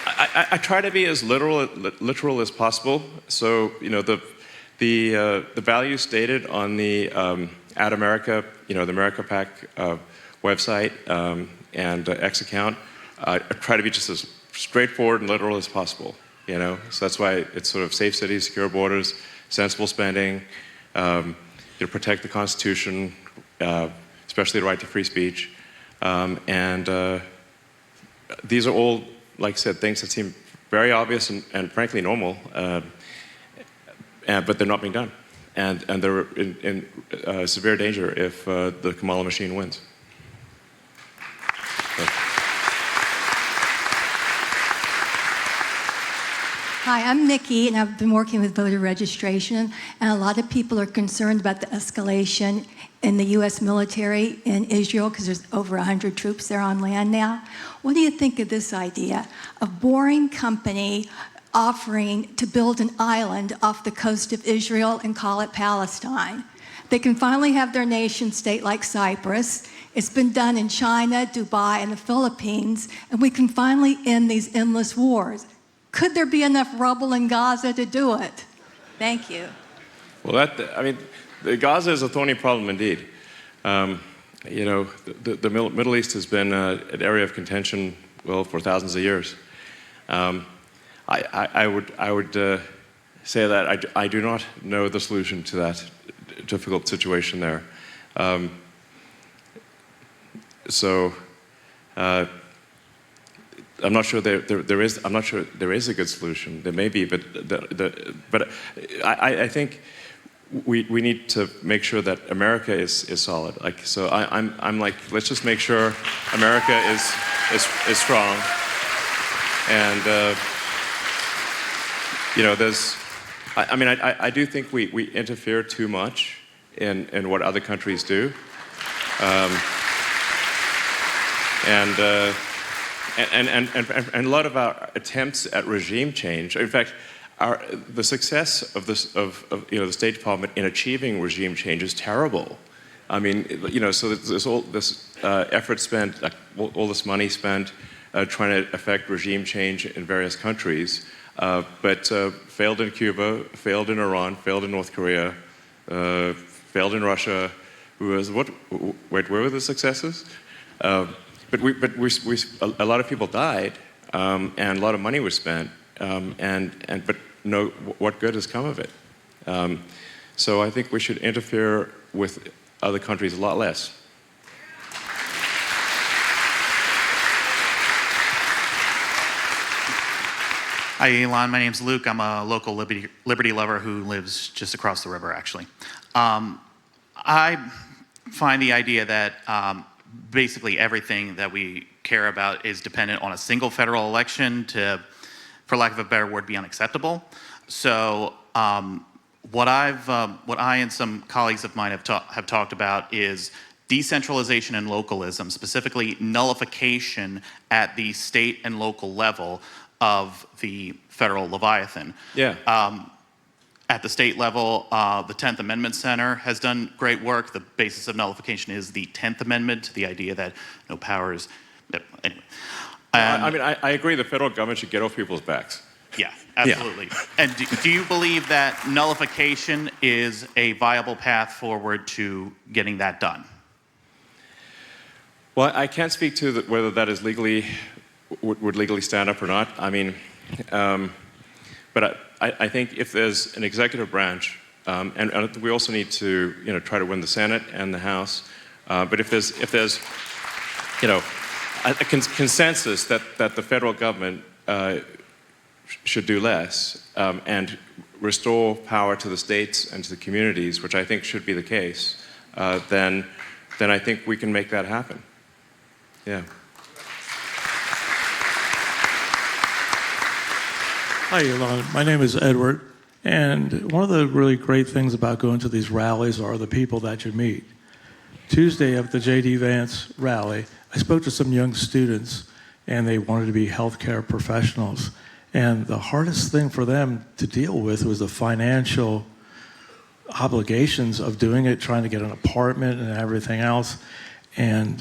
I try to be as literal as possible. So the values stated on the Ad America, the America PAC website and X account, I try to be just as straightforward and literal as possible. So that's why it's sort of safe cities, secure borders, sensible spending, protect the Constitution, especially the right to free speech, and these are all, like I said, things that seem very obvious and frankly normal, but they're not being done. And they're in severe danger if the Kamala machine wins. So. Hi, I'm Nikki, and I've been working with voter registration, and a lot of people are concerned about the escalation in the U.S. military in Israel, because there's over 100 troops there on land now. What do you think of this idea? A Boring Company offering to build an island off the coast of Israel and call it Palestine. They can finally have their nation state like Cyprus. It's been done in China, Dubai, and the Philippines, and we can finally end these endless wars. Could there be enough rubble in Gaza to do it? Thank you. Well, Gaza is a thorny problem indeed. You know, the Middle East has been an area of contention, well, for thousands of years. I would say that I do not know the solution to that difficult situation there. I'm not sure there is. I'm not sure there is a good solution. There may be, but I think we need to make sure that America is solid. Like, so I'm like, let's just make sure America is strong. And you know, I do think we interfere too much in what other countries do. And a lot of our attempts at regime change, in fact, the success of the State Department in achieving regime change is terrible. I mean, you know, so there's all this effort spent, like, all this money spent trying to affect regime change in various countries, but failed in Cuba, failed in Iran, failed in North Korea, failed in Russia. Where were the successes? But a lot of people died, and a lot of money was spent, but what good has come of it? So I think we should interfere with other countries a lot less. Hi, Elon. My name's Luke. I'm a local liberty lover who lives just across the river, actually. I find the idea that basically everything that we care about is dependent on a single federal election to, for lack of a better word, be unacceptable. So what I and some colleagues of mine have talked about is decentralization and localism, specifically nullification at the state and local level of the federal Leviathan. Yeah. At the state level, the 10th Amendment Center has done great work. The basis of nullification is the 10th Amendment, the idea that no powers. Anyway. I mean, I agree the federal government should get off people's backs. Yeah, absolutely. Yeah. And do you believe that nullification is a viable path forward to getting that done? Well, I can't speak to whether that is would legally stand up or not. I mean, but I think if there's an executive branch, and we also need to, you know, try to win the Senate and the House. But if there's you know, a consensus that the federal government should do less and restore power to the states and to the communities, which I think should be the case, then I think we can make that happen. Yeah. Hi, Elon. My name is Edward, and one of the really great things about going to these rallies are the people that you meet. Tuesday at the J.D. Vance rally, I spoke to some young students, and they wanted to be healthcare professionals. And the hardest thing for them to deal with was the financial obligations of doing it, trying to get an apartment and everything else. And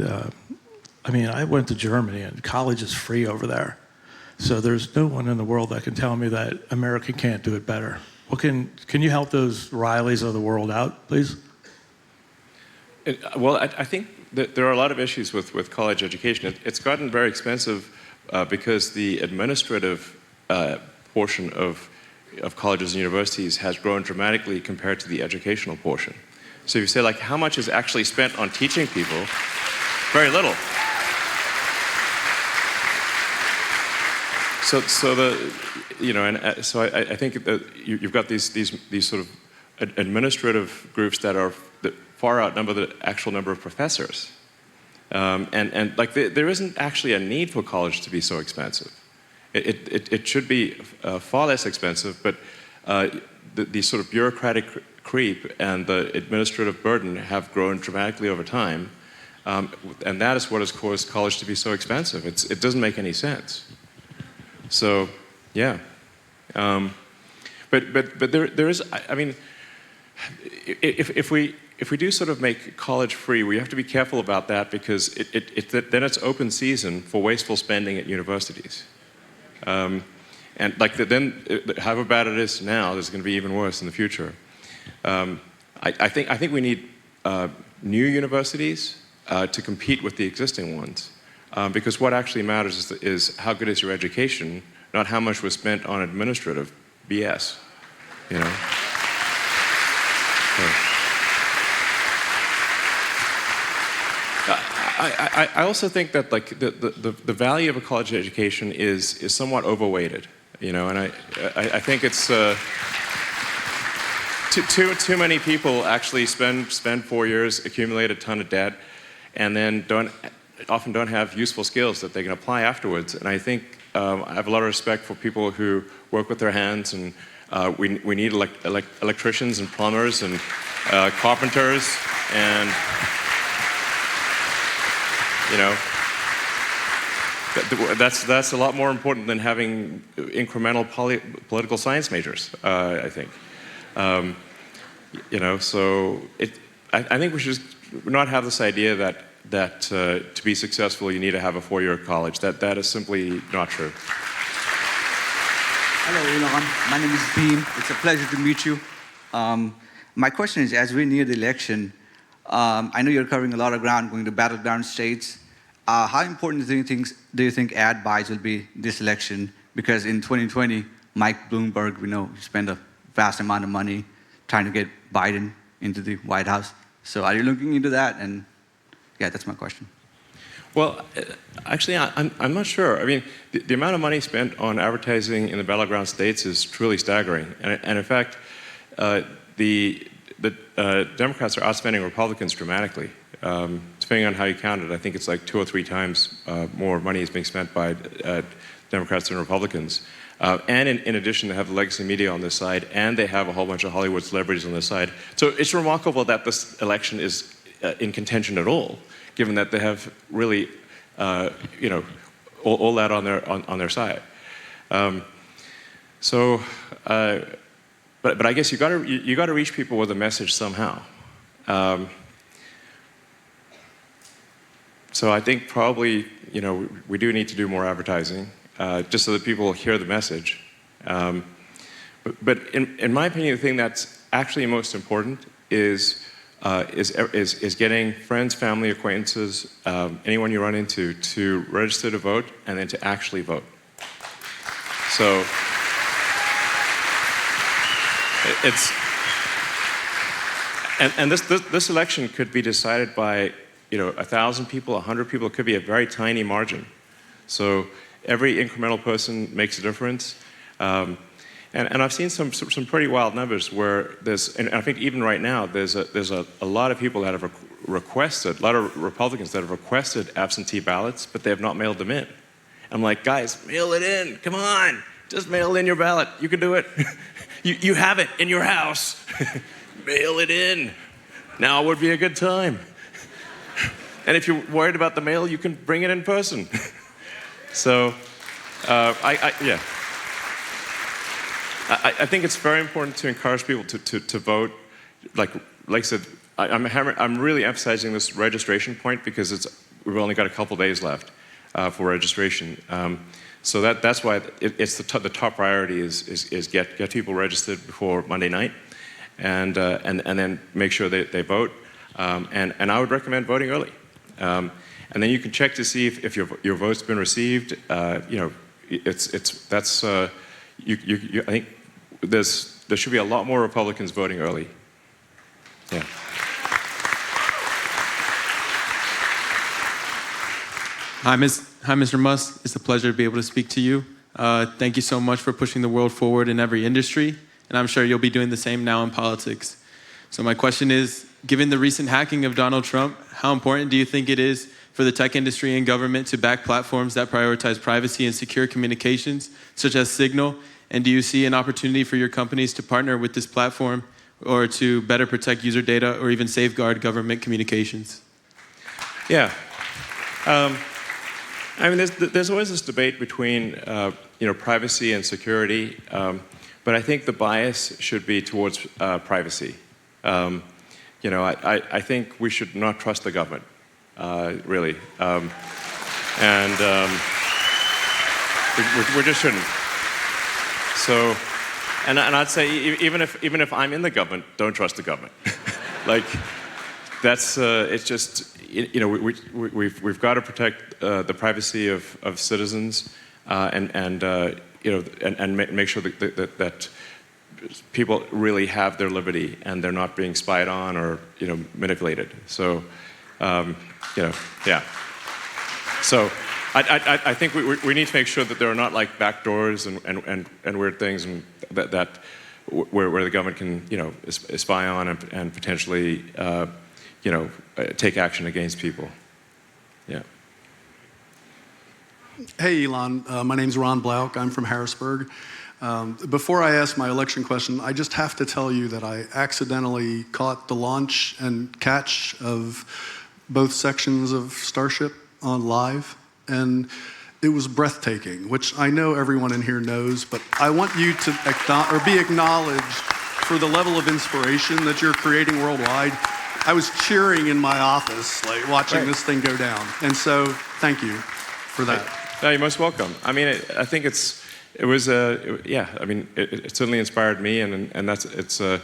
I mean, I went to Germany, and college is free over there. So there's no one in the world that can tell me that America can't do it better. Well, can you help those Rileys of the world out, please? Well, I think that there are a lot of issues with college education. It's gotten very expensive because the administrative portion of colleges and universities has grown dramatically compared to the educational portion. So if you say, like, how much is actually spent on teaching people? Very little. So I think that you've got these sort of administrative groups that far outnumber the actual number of professors, and like there isn't actually a need for college to be so expensive. It should be far less expensive, but the sort of bureaucratic creep and the administrative burden have grown dramatically over time, and that is what has caused college to be so expensive. It doesn't make any sense. So, yeah, but there is. I mean, if we do sort of make college free, we have to be careful about that because then it's open season for wasteful spending at universities. And like then, however bad it is now, there's going to be even worse in the future. I think we need new universities to compete with the existing ones, because what actually matters is how good is your education, not how much was spent on administrative BS. You know. I also think that like the value of a college education is somewhat overweighted, you know, and I think it's too many people actually spend 4 years, accumulate a ton of debt, and then often don't have useful skills that they can apply afterwards. And I think I have a lot of respect for people who work with their hands, and we need electricians and plumbers and carpenters and. You know, that's a lot more important than having incremental political science majors, I think. You know, so I think we should not have this idea that to be successful you need to have a 4-year college. That is simply not true. Hello, Elon. My name is Beam. It's a pleasure to meet you. My question is, as we near the election, I know you're covering a lot of ground, going to battleground states. How important do you think ad buys will be this election? Because in 2020, Mike Bloomberg, we know, spent a vast amount of money trying to get Biden into the White House. So are you looking into that? And yeah, that's my question. Well, actually, I'm not sure. I mean, the amount of money spent on advertising in the battleground states is truly staggering. And in fact, the Democrats are outspending Republicans dramatically. Depending on how you count it, I think it's like 2 or 3 times more money is being spent by Democrats than Republicans. And in addition, they have the legacy media on this side, and they have a whole bunch of Hollywood celebrities on this side. So it's remarkable that this election is in contention at all, given that they have really, you know, all that on their side. But I guess you got to reach people with a message somehow. So I think probably, you know, we do need to do more advertising, just so that people hear the message. But in my opinion, the thing that's actually most important is getting friends, family, acquaintances, anyone you run into, to register to vote and then to actually vote. So and this election could be decided by, you know, 1,000 people, 100 people. It could be a very tiny margin. So every incremental person makes a difference. And I've seen some pretty wild numbers where and I think even right now, there's a lot of people that have requested, a lot of Republicans that have requested absentee ballots, but they have not mailed them in. I'm like, guys, mail it in. Come on, just mail in your ballot. You can do it. you have it in your house. Mail it in. Now would be a good time. And if you're worried about the mail, you can bring it in person. So, yeah. I think it's very important to encourage people to vote. Like I said, I'm really emphasizing this registration point because we've only got a couple days left for registration. So that's why it's the top priority is get people registered before Monday night, and then make sure they vote. And I would recommend voting early. And then you can check to see if your vote's been received. You know, I think there should be a lot more Republicans voting early. Yeah. Hi, Mr. Musk. It's a pleasure to be able to speak to you. Thank you so much for pushing the world forward in every industry, and I'm sure you'll be doing the same now in politics. So my question is, given the recent hacking of Donald Trump, how important do you think it is for the tech industry and government to back platforms that prioritize privacy and secure communications, such as Signal? And do you see an opportunity for your companies to partner with this platform or to better protect user data or even safeguard government communications? Yeah. I mean, there's always this debate between you know, privacy and security, but I think the bias should be towards privacy. You know, I think we should not trust the government, really. We just shouldn't. So, and I'd say even if I'm in the government, don't trust the government. Like, that's it's just, you know, we've got to protect the privacy of citizens and you know, and make sure that people really have their liberty and they're not being spied on or, you know, manipulated. So, you know, yeah. So I think we need to make sure that there are not like back doors and weird things and where the government can, you know, spy on and potentially, you know, take action against people. Yeah. Hey, Elon. My name's Ron Blauk. I'm from Harrisburg. Before I ask my election question, I just have to tell you that I accidentally caught the launch and catch of both sections of Starship on live, and it was breathtaking, which I know everyone in here knows, but I want you to be acknowledged for the level of inspiration that you're creating worldwide. I was cheering in my office, like watching this thing go down, and so thank you for that. No, you're most welcome. I mean, I think yeah. I mean, it certainly inspired me, and that's a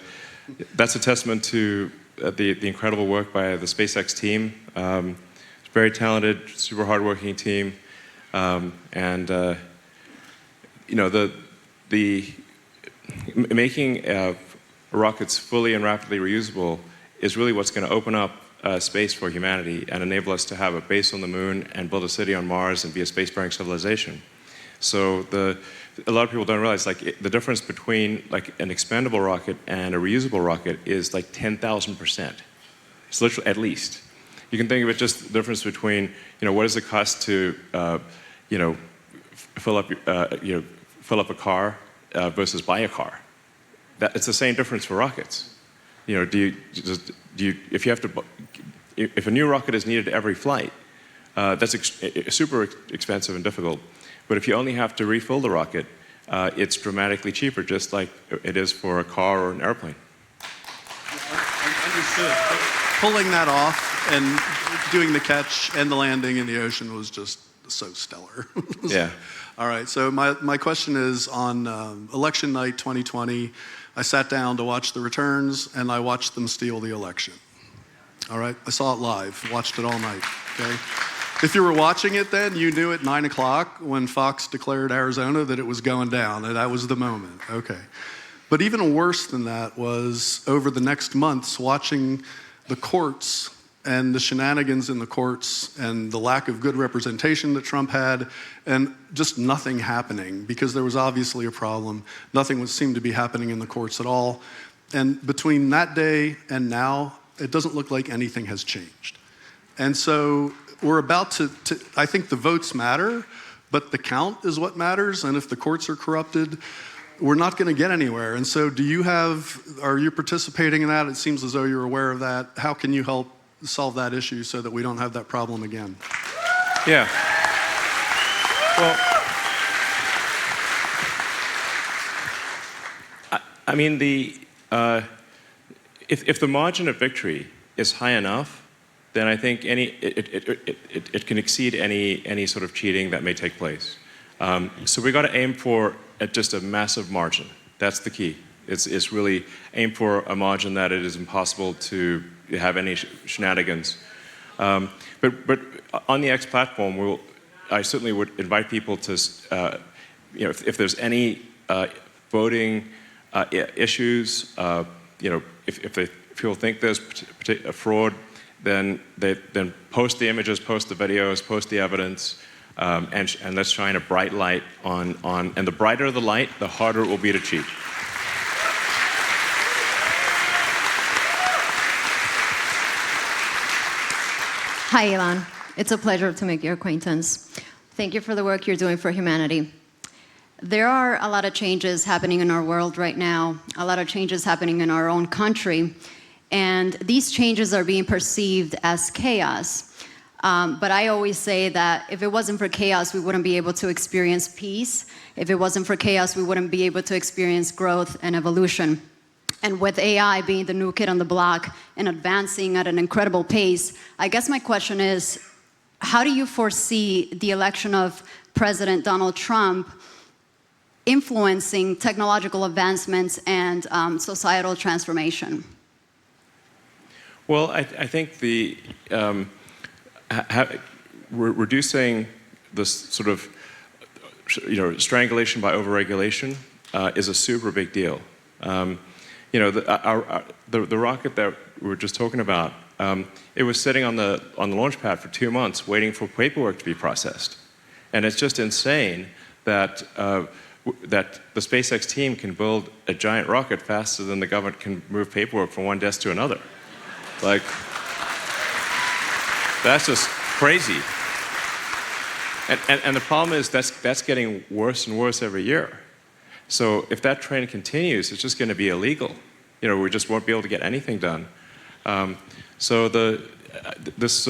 testament to the incredible work by the SpaceX team. Very talented, super hardworking team, and you know, the making rockets fully and rapidly reusable is really what's going to open up space for humanity and enable us to have a base on the moon and build a city on Mars and be a spacefaring civilization. So a lot of people don't realize, like, the difference between like an expendable rocket and a reusable rocket is like 10,000%. It's literally, at least. You can think of it just the difference between, you know, what does it cost to, you know, fill up a car versus buy a car. It's the same difference for rockets. You know, if a new rocket is needed every flight, that's super expensive and difficult. But if you only have to refill the rocket, it's dramatically cheaper, just like it is for a car or an airplane. Understood. Pulling that off and doing the catch and the landing in the ocean was just so stellar. Yeah. All right, so my question is on election night 2020, I sat down to watch the returns and I watched them steal the election. All right, I saw it live, watched it all night, okay? If you were watching it then, you knew at 9 o'clock when Fox declared Arizona that it was going down, and that was the moment, okay. But even worse than that was over the next months watching the courts and the shenanigans in the courts and the lack of good representation that Trump had and just nothing happening because there was obviously a problem. Nothing seemed to be happening in the courts at all. And between that day and now, it doesn't look like anything has changed. And so we're about to I think the votes matter, but the count is what matters. And if the courts are corrupted, we're not going to get anywhere. And so are you participating in that? It seems as though you're aware of that. How can you help solve that issue so that we don't have that problem again? Yeah. Well, I mean, if the margin of victory is high enough, then I think it can exceed any sort of cheating that may take place. So we got to aim for just a massive margin. That's the key. It's really aim for a margin that it is impossible to have any shenanigans. But on the X platform, I certainly would invite people to, you know, if there's any voting issues, you know, if people think there's a fraud, then post the images, post the videos, post the evidence, and let's shine a bright light on. And the brighter the light, the harder it will be to cheat. Hi, Elon. It's a pleasure to make your acquaintance. Thank you for the work you're doing for humanity. There are a lot of changes happening in our world right now, a lot of changes happening in our own country, and these changes are being perceived as chaos. But I always say that if it wasn't for chaos, we wouldn't be able to experience peace. If it wasn't for chaos, we wouldn't be able to experience growth and evolution. And with AI being the new kid on the block and advancing at an incredible pace, I guess my question is, how do you foresee the election of President Donald Trump influencing technological advancements and societal transformation? Well, I think the reducing this sort of strangulation by overregulation is a super big deal. The rocket that we were just talking about, it was sitting on the launch pad for 2 months waiting for paperwork to be processed. And it's just insane that, that the SpaceX team can build a giant rocket faster than the government can move paperwork from one desk to another. Like, that's just crazy. And the problem is that's getting worse and worse every year. So if that trend continues, it's just going to be illegal. We just won't be able to get anything done. So that's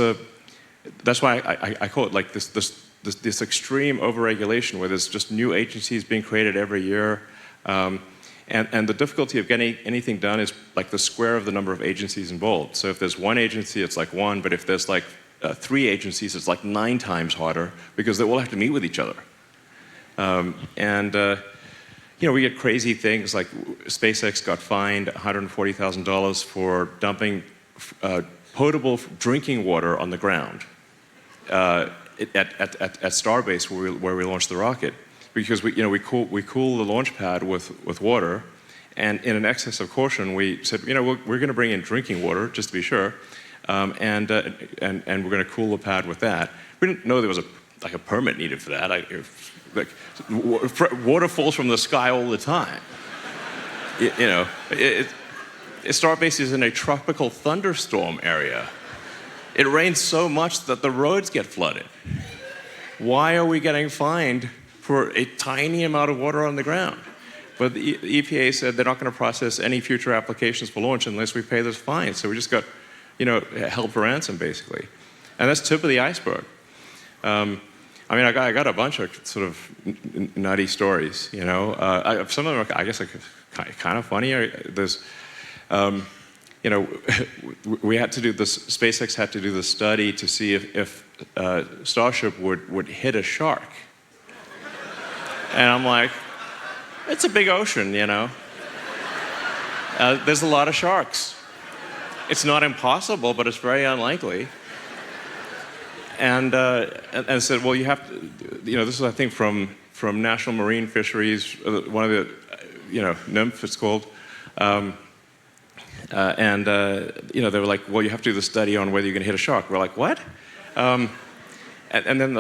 why I call it like this extreme overregulation, where there's just new agencies being created every year. And the difficulty of getting anything done is like the square of the number of agencies involved. So if there's one agency, it's like 1, but if there's like 3 agencies, it's like 9 times harder, because they all have to meet with each other. We get crazy things like SpaceX got fined $140,000 for dumping potable drinking water on the ground at Starbase, where we launched the rocket, because we cool the launch pad with water, and in an excess of caution, we said, we're going to bring in drinking water just to be sure, and we're going to cool the pad with that. We didn't know there was a permit needed for that. Water falls from the sky all the time. Starbase is in a tropical thunderstorm area. It rains so much that the roads get flooded. Why are we getting fined for a tiny amount of water on the ground? But the EPA said they're not going to process any future applications for launch unless we pay this fine. So we just got, held for ransom, basically. And that's tip of the iceberg. I got a bunch of sort of nutty stories, some of them are, I guess, kind of funny. There's, we had to do this, SpaceX had to do the study to see if Starship would hit a shark. And I'm like, it's a big ocean, There's a lot of sharks. It's not impossible, but it's very unlikely. And said, well, you have to, this is, I think, from National Marine Fisheries, one of the, NIMF, it's called. They were like, well, you have to do the study on whether you can hit a shark. We're like, what? And then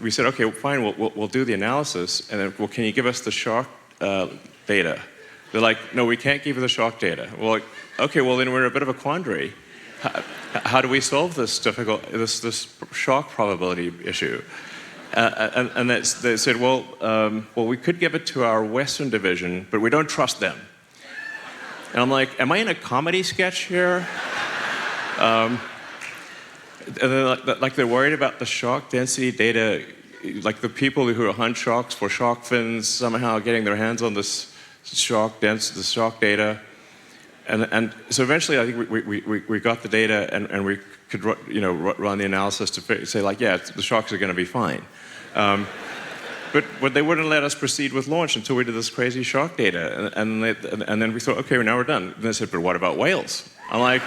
we said, okay, fine, we'll do the analysis. And then, well, can you give us the shark data? They're like, no, we can't give you the shark data. We're like, okay, well, then we're in a bit of a quandary. How do we solve this this shark probability issue? And they said, well, we could give it to our Western division, but we don't trust them. And I'm like, am I in a comedy sketch here? And they're worried about the shark density data, like the people who hunt sharks for shark fins somehow getting their hands on this shark data. And so eventually, I think we got the data, and we could run the analysis to say, like, yeah, the sharks are going to be fine. But they wouldn't let us proceed with launch until we did this crazy shark data. And then we thought, okay, now we're done. And they said, but what about whales? I'm like,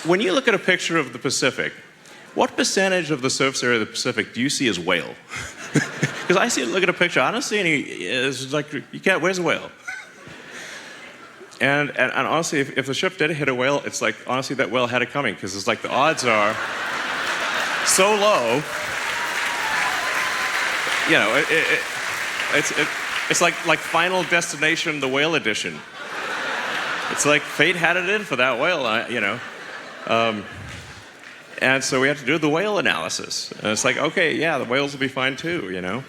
when you look at a picture of the Pacific, what percentage of the surface area of the Pacific do you see as whale? Because look at a picture, I don't see any. It's like, where's the whale? And honestly, if the ship did hit a whale, it's like, honestly, that whale had it coming, because it's like the odds are so low. It's like Final Destination, the whale edition. It's like fate had it in for that whale, and so we have to do the whale analysis. And it's like, okay, yeah, the whales will be fine too,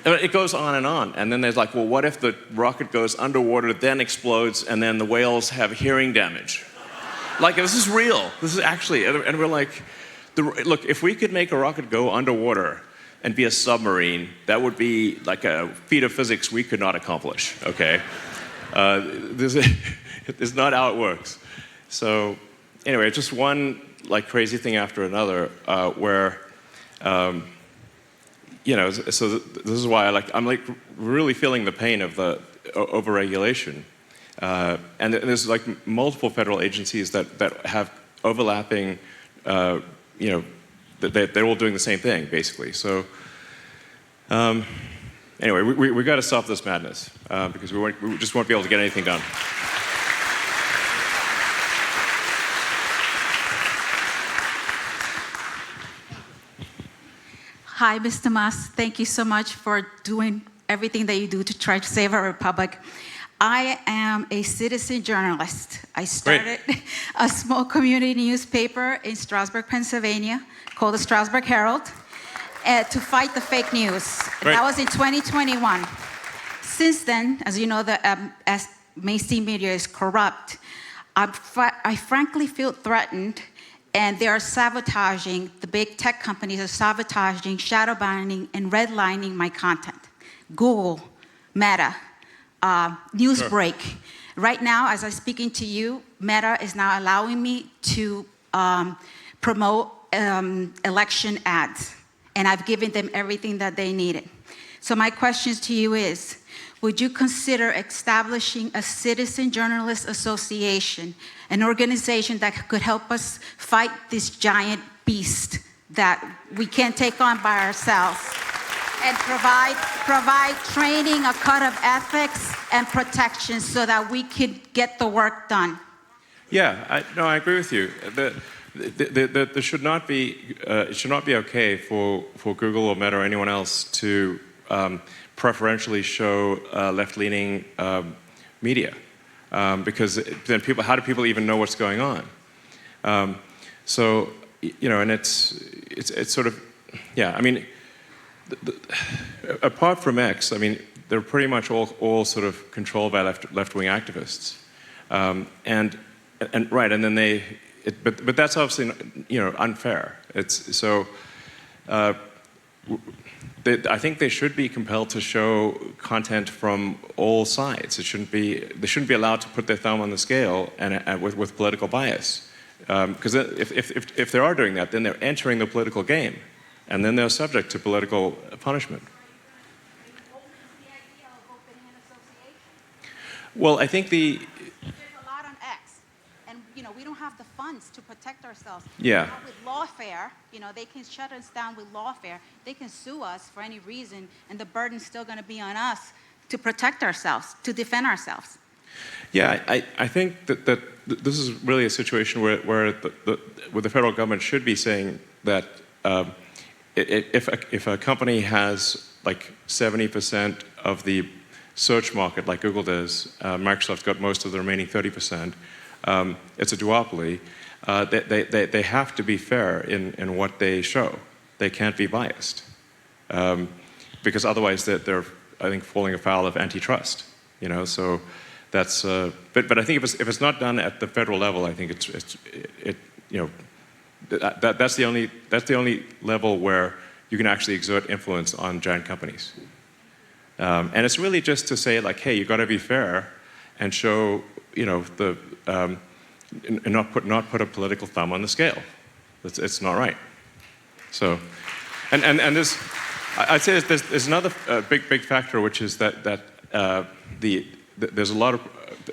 It goes on. And then there's like, well, what if the rocket goes underwater, then explodes, and then the whales have hearing damage? Like, this is real. This is actually, and we're like, look, if we could make a rocket go underwater and be a submarine, that would be like a feat of physics we could not accomplish, okay? This is not how it works. So anyway, just one like crazy thing after another where, you know, so this is why I'm like really feeling the pain of the overregulation. And there's like multiple federal agencies that have overlapping, you know, they're all doing the same thing, basically. So anyway, we got to stop this madness because we just won't be able to get anything done. Hi, Mr. Musk. Thank you so much for doing everything that you do to try to save our republic. I am a citizen journalist. I started a small community newspaper in Strasburg, Pennsylvania, called the Strasburg Herald, to fight the fake news. That was in 2021. Since then, as you know, as mainstream media is corrupt, I frankly feel threatened, and they are sabotaging, the big tech companies are sabotaging, shadow banning, and redlining my content. Google, Meta, Newsbreak. Sure. Right now, as I'm speaking to you, Meta is now allowing me to promote election ads, and I've given them everything that they needed. So my question to you is, would you consider establishing a Citizen Journalists Association, an organization that could help us fight this giant beast that we can't take on by ourselves, and provide training, a code of ethics, and protection so that we could get the work done? Yeah, I agree with you. There should not be, it should not be okay for Google or Meta or anyone else to preferentially show left-leaning media, because then how do people even know what's going on? So, you know, and it's sort of, yeah, I mean, apart from X, I mean, they're pretty much all sort of controlled by left-wing activists, and then but that's obviously, you know, unfair. It's so. I think they should be compelled to show content from all sides. They shouldn't be allowed to put their thumb on the scale and with political bias, because if they are doing that, then they're entering the political game, and then they're subject to political punishment. Well, I think there's a lot on X, and you know, we don't have the funds to protect ourselves. Yeah. Not with lawfare, you know, they can shut us down with lawfare. They can sue us for any reason, and the burden's still going to be on us to protect ourselves, to defend ourselves. Yeah, I think that this is really a situation where the federal government should be saying that if a company has like 70% of the search market, like Google does, Microsoft's got most of the remaining 30%, it's a duopoly, they have to be fair in what they show. They can't be biased, because otherwise they're, I think, falling afoul of antitrust. You know, so that's. But I think if it's not done at the federal level, I think it you know, that's the only level where you can actually exert influence on giant companies. And it's really just to say, like, hey, you've got to be fair and show, you know, and not put a political thumb on the scale. It's not right. So, and there's, I'd say there's another big factor, which is that there's a lot of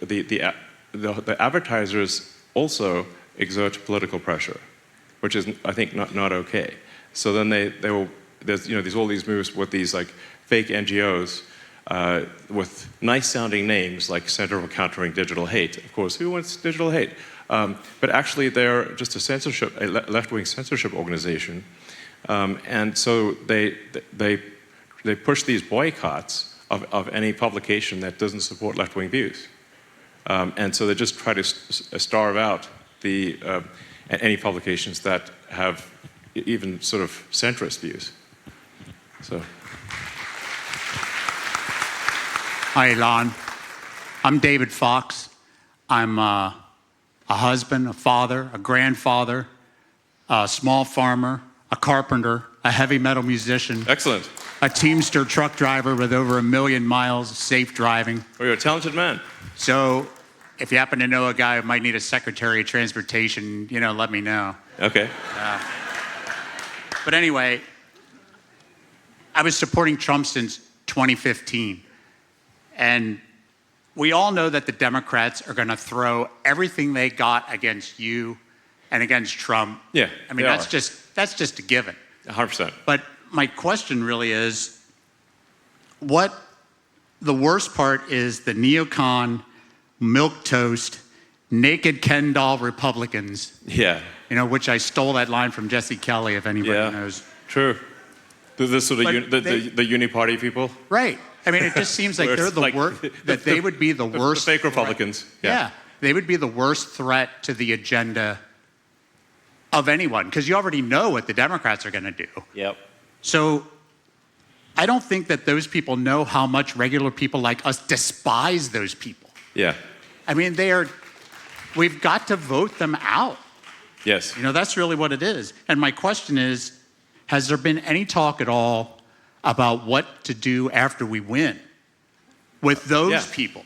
the advertisers also exert political pressure, which is, I think, not okay. So then there's, you know, all these moves with these like fake NGOs with nice sounding names like Center for Countering Digital Hate. Of course, who wants digital hate? But actually they're just a left-wing censorship organization. And so they push these boycotts of any publication that doesn't support left-wing views. And so they just try to starve out any publications that have even sort of centrist views. So. Hi, Elon. I'm David Fox. I'm a husband, a father, a grandfather, a small farmer, a carpenter, a heavy metal musician. Excellent. A Teamster truck driver with over 1 million miles of safe driving. Oh, you're a talented man. So if you happen to know a guy who might need a Secretary of Transportation, let me know. Okay. But anyway, I was supporting Trump since 2015. And we all know that the Democrats are going to throw everything they got against you and against Trump. Yeah. I mean, that's just a given. 100%. But my question really is, what the worst part is the neocon, milquetoast, naked Ken doll Republicans. Yeah. Which I stole that line from Jesse Kelly, if anybody knows. True. The sort of the uni-party people. Right. I mean, it just seems like they're the worst, that they would be the worst. The fake Republicans. Yeah. They would be the worst threat to the agenda of anyone, because you already know what the Democrats are going to do. Yep. So I don't think that those people know how much regular people like us despise those people. Yeah. I mean, we've got to vote them out. Yes. That's really what it is. And my question is, has there been any talk at all about what to do after we win with those people?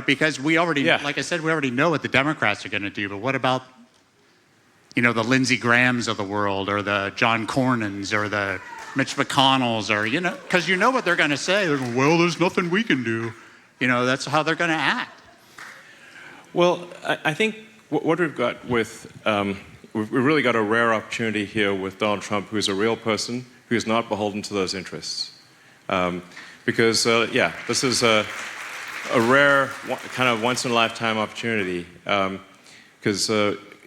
Because we already, like I said, we already know what the Democrats are going to do, but what about, the Lindsey Grahams of the world, or the John Cornyn's, or the Mitch McConnell's, or, because you know what they're going to say. Well, there's nothing we can do. That's how they're going to act. Well, I think what we've got with, we've really got a rare opportunity here with Donald Trump, who's a real person, who is not beholden to those interests. Because, this is a rare, kind of once-in-a-lifetime opportunity. Because,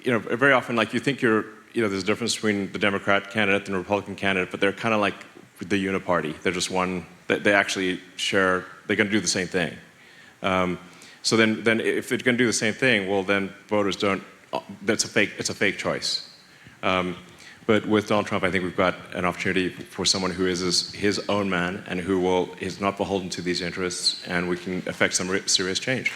very often, like, you think there's a difference between the Democrat candidate and the Republican candidate, but they're kind of like the uniparty. They're just one, they actually share, they're going to do the same thing. So then if they're going to do the same thing, well, then voters don't, it's a fake choice. But with Donald Trump, I think we've got an opportunity for someone who is his own man and who is not beholden to these interests, and we can affect some serious change.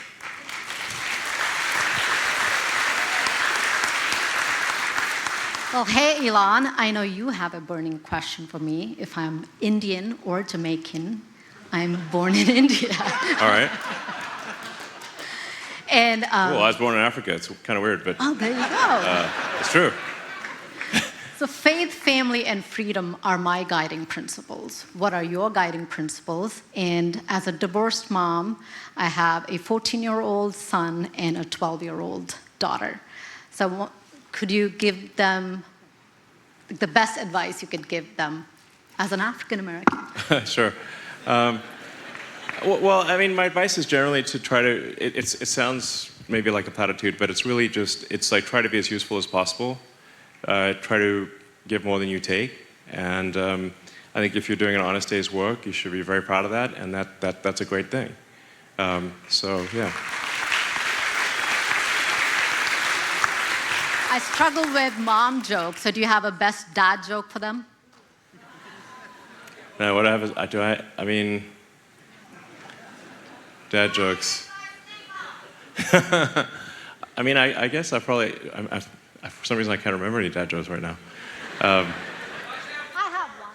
Well, hey, Elon, I know you have a burning question for me. If I'm Indian or Jamaican, I'm born in India. All right. And well, I was born in Africa. It's kind of weird, but oh, there you go. It's true. So faith, family, and freedom are my guiding principles. What are your guiding principles? And as a divorced mom, I have a 14-year-old son and a 12-year-old daughter. So could you give them the best advice you could give them as an African American? Sure. Well, I mean, my advice is generally to try to, it sounds maybe like a platitude, but it's really just, it's like try to be as useful as possible. Try to give more than you take. And I think if you're doing an honest day's work, you should be very proud of that, and that's a great thing. So, yeah. I struggle with mom jokes, so do you have a best dad joke for them? No, what I have is, I mean, dad jokes. I mean, I guess I probably, for some reason I can't remember any dad jokes right now. I have one.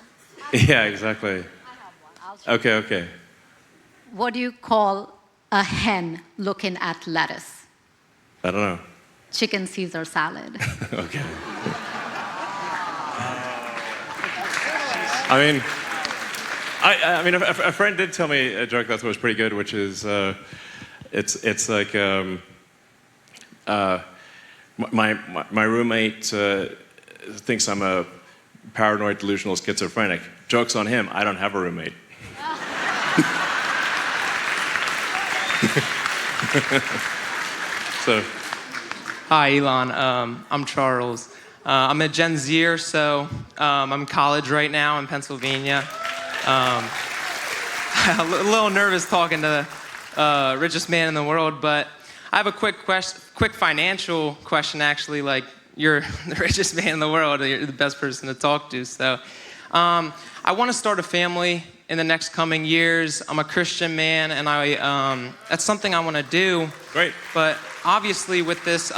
Yeah, exactly. I have one. Okay. What do you call a hen looking at lettuce? I don't know. Chicken Caesar salad. Okay. I mean, a friend did tell me a joke that was pretty good, which is, it's like, my roommate thinks I'm a paranoid, delusional schizophrenic. Joke's on him, I don't have a roommate. So. Hi, Elon. I'm Charles. I'm a Gen Zer, so I'm in college right now in Pennsylvania. I'm a little nervous talking to the richest man in the world, but I have a quick financial question, actually. Like, you're the richest man in the world, you're the best person to talk to. So I want to start a family in the next coming years. I'm a Christian man, and that's something I want to do. Great. But obviously with this, with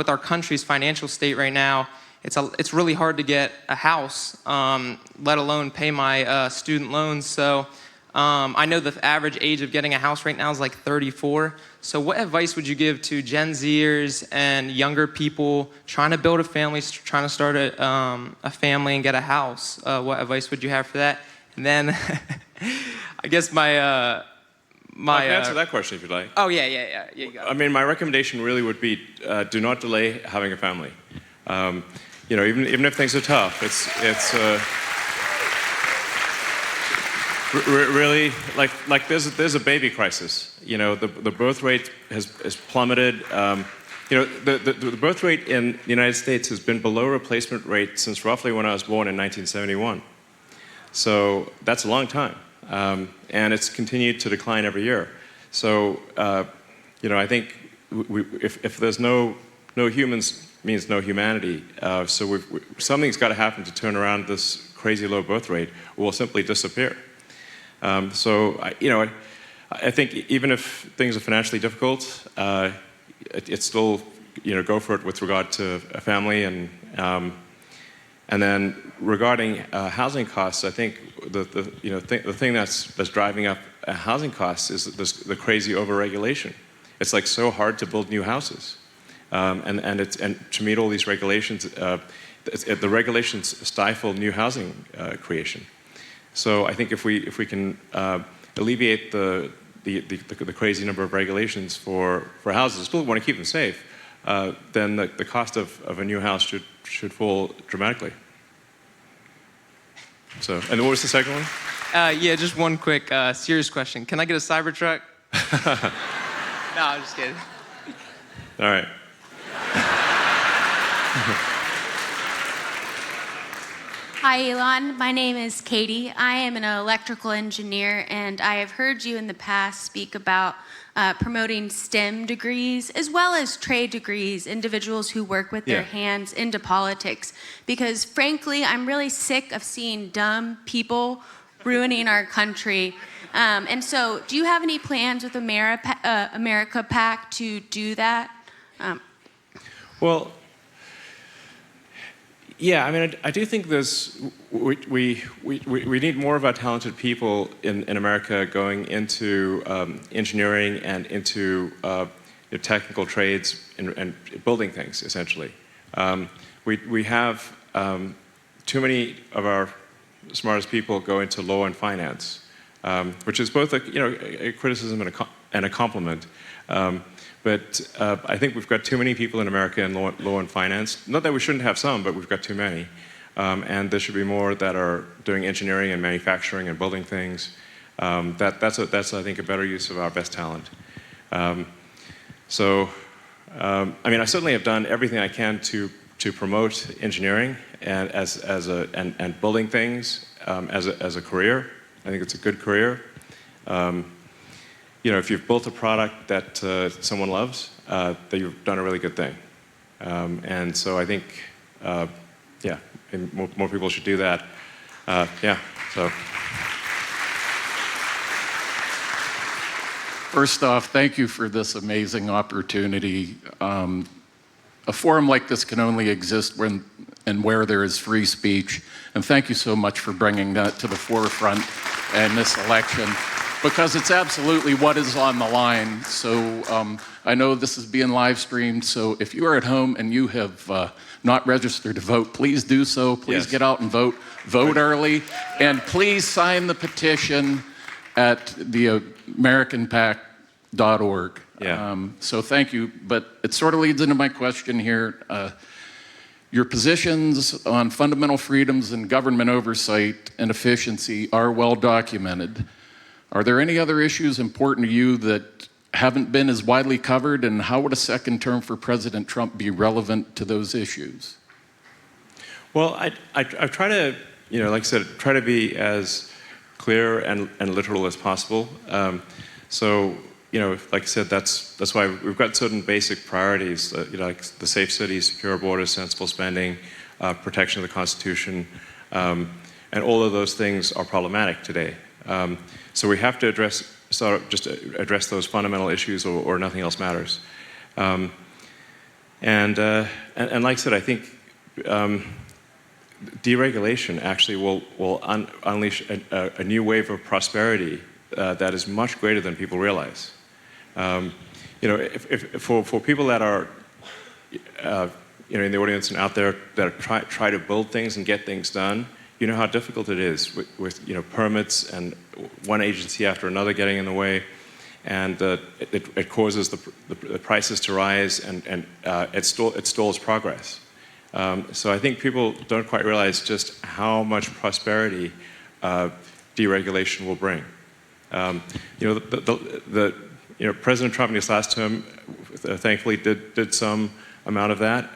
our country's financial state right now, it's really hard to get a house, let alone pay my student loans. So I know the average age of getting a house right now is like 34. So what advice would you give to Gen Zers and younger people trying to build a family, trying to start a family and get a house? What advice would you have for that? And then I guess I can answer that question if you'd like. Oh, yeah, you got it. I mean, my recommendation really would be do not delay having a family. You know, even if things are tough, it's really like there's a baby crisis. You know, the birth rate has plummeted. You know, the birth rate in the United States has been below replacement rate since roughly when I was born in 1971. So that's a long time. And it's continued to decline every year. So, you know, I think if there's no humans, means no humanity. So something's got to happen to turn around this crazy low birth rate, or we'll simply disappear. So, you know, I think even if things are financially difficult, it's still, you know, go for it with regard to a family. And then regarding housing costs, I think the thing that's driving up housing costs is the crazy overregulation. It's like so hard to build new houses, and to meet all these regulations, the regulations stifle new housing creation. So I think if we can alleviate the crazy number of regulations for houses, still want to keep them safe, then the cost of a new house should fall dramatically. So, and what was the second one? Yeah, just one quick serious question. Can I get a Cybertruck? No, I'm just kidding. All right. Hi, Elon. My name is Katie. I am an electrical engineer, and I have heard you in the past speak about promoting STEM degrees as well as trade degrees, individuals who work with their hands into politics. Because frankly, I'm really sick of seeing dumb people ruining our country. And so do you have any plans with America PAC to do that? Well, yeah, I mean, I do think we need more of our talented people in America going into engineering and into technical trades and building things, essentially. We have too many of our smartest people go into law and finance, which is both a criticism and a compliment. But I think we've got too many people in America in law and finance. Not that we shouldn't have some, but we've got too many. And there should be more that are doing engineering and manufacturing and building things. That's I think, a better use of our best talent. I mean, I certainly have done everything I can to promote engineering and and building things as a career. I think it's a good career. You know, if you've built a product that someone loves, then you've done a really good thing. And so I think, yeah, more people should do that. Yeah, so. First off, thank you for this amazing opportunity. A forum like this can only exist when and where there is free speech. And thank you so much for bringing that to the forefront in this election, because it's absolutely what is on the line. So I know this is being live streamed, so if you are at home and you have not registered to vote, please do so. Please get out and vote. Vote early, and please sign the petition at the AmericanPAC.org. So thank you, but it sort of leads into my question here. Your positions on fundamental freedoms and government oversight and efficiency are well documented. Are there any other issues important to you that haven't been as widely covered, and how would a second term for President Trump be relevant to those issues? Well, I try to, like I said, try to be as clear and literal as possible. Like I said, that's why we've got certain basic priorities, like the safe cities, secure borders, sensible spending, protection of the Constitution, and all of those things are problematic today. So we have to address those fundamental issues, or nothing else matters. And like I said, I think deregulation actually will unleash a new wave of prosperity that is much greater than people realize. For people that are in the audience and out there that try to build things and get things done, you know how difficult it is with permits and one agency after another getting in the way, and it causes the prices to rise, and it stalls progress. So I think people don't quite realize just how much prosperity deregulation will bring. President Trump in his last term, thankfully, did some amount of that.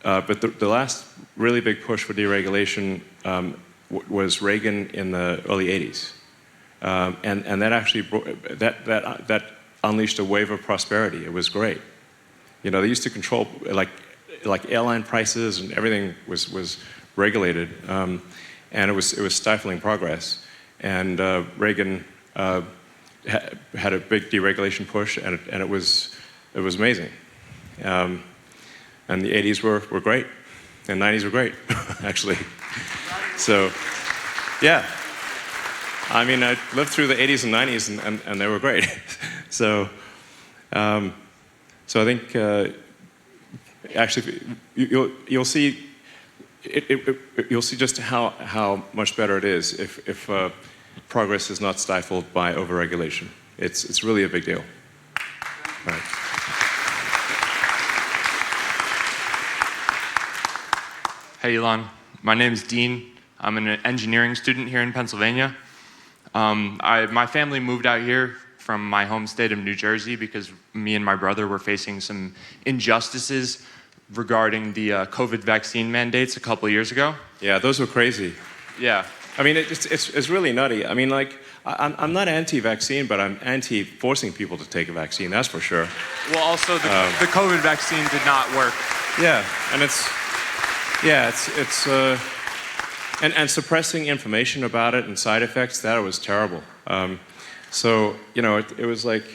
But the last really big push for deregulation was Reagan in the early '80s, and that actually that unleashed a wave of prosperity. It was great. They used to control like airline prices, and everything was regulated, and it was stifling progress. And Reagan had a big deregulation push, and it was amazing. And the '80s were great, and '90s were great, actually. So, yeah. I mean, I lived through the '80s and '90s, and they were great. So I think actually you'll see you'll see just how much better it is if progress is not stifled by overregulation. It's really a big deal. All right. Hey, Elon. My name's Dean. I'm an engineering student here in Pennsylvania. My family moved out here from my home state of New Jersey because me and my brother were facing some injustices regarding the COVID vaccine mandates a couple of years ago. Yeah, those were crazy. Yeah. I mean, it's really nutty. I mean, like, I'm not anti-vaccine, but I'm anti-forcing people to take a vaccine, that's for sure. Well, also, the COVID vaccine did not work. Yeah, and and suppressing information about it and side effects, that was terrible. So, it was like,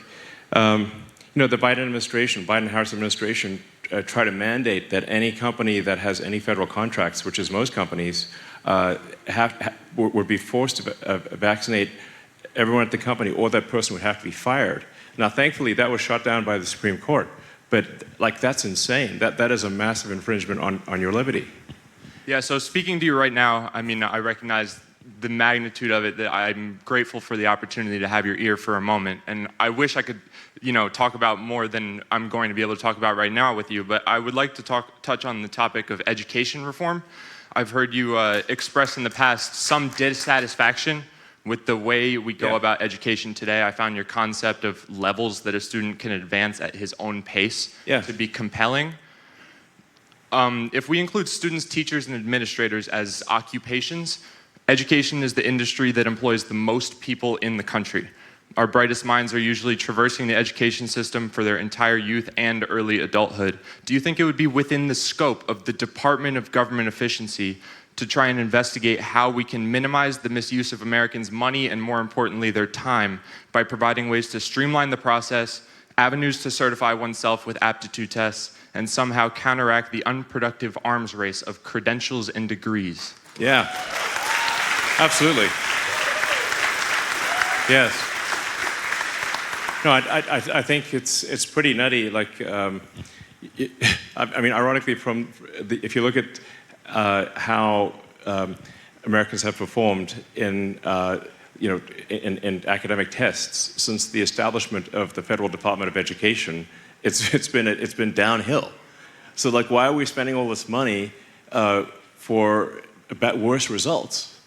the Biden-Harris administration tried to mandate that any company that has any federal contracts, which is most companies, would be forced to vaccinate everyone at the company, or that person would have to be fired. Now, thankfully, that was shot down by the Supreme Court. But, that's insane. That is a massive infringement on your liberty. Yeah, so speaking to you right now, I mean, I recognize the magnitude of it, that I'm grateful for the opportunity to have your ear for a moment. And I wish I could, talk about more than I'm going to be able to talk about right now with you, but I would like to touch on the topic of education reform. I've heard you express in the past some dissatisfaction with the way we go about education today. I found your concept of levels that a student can advance at his own pace to be compelling. If we include students, teachers, and administrators as occupations, education is the industry that employs the most people in the country. Our brightest minds are usually traversing the education system for their entire youth and early adulthood. Do you think it would be within the scope of the Department of Government Efficiency to try and investigate how we can minimize the misuse of Americans' money and, more importantly, their time by providing ways to streamline the process, avenues to certify oneself with aptitude tests, and somehow counteract the unproductive arms race of credentials and degrees? Yeah, absolutely. Yes. No, I think it's pretty nutty. Like, I mean, ironically, if you look at how Americans have performed in academic tests since the establishment of the Federal Department of Education, it's been downhill. So, like, why are we spending all this money for worse results?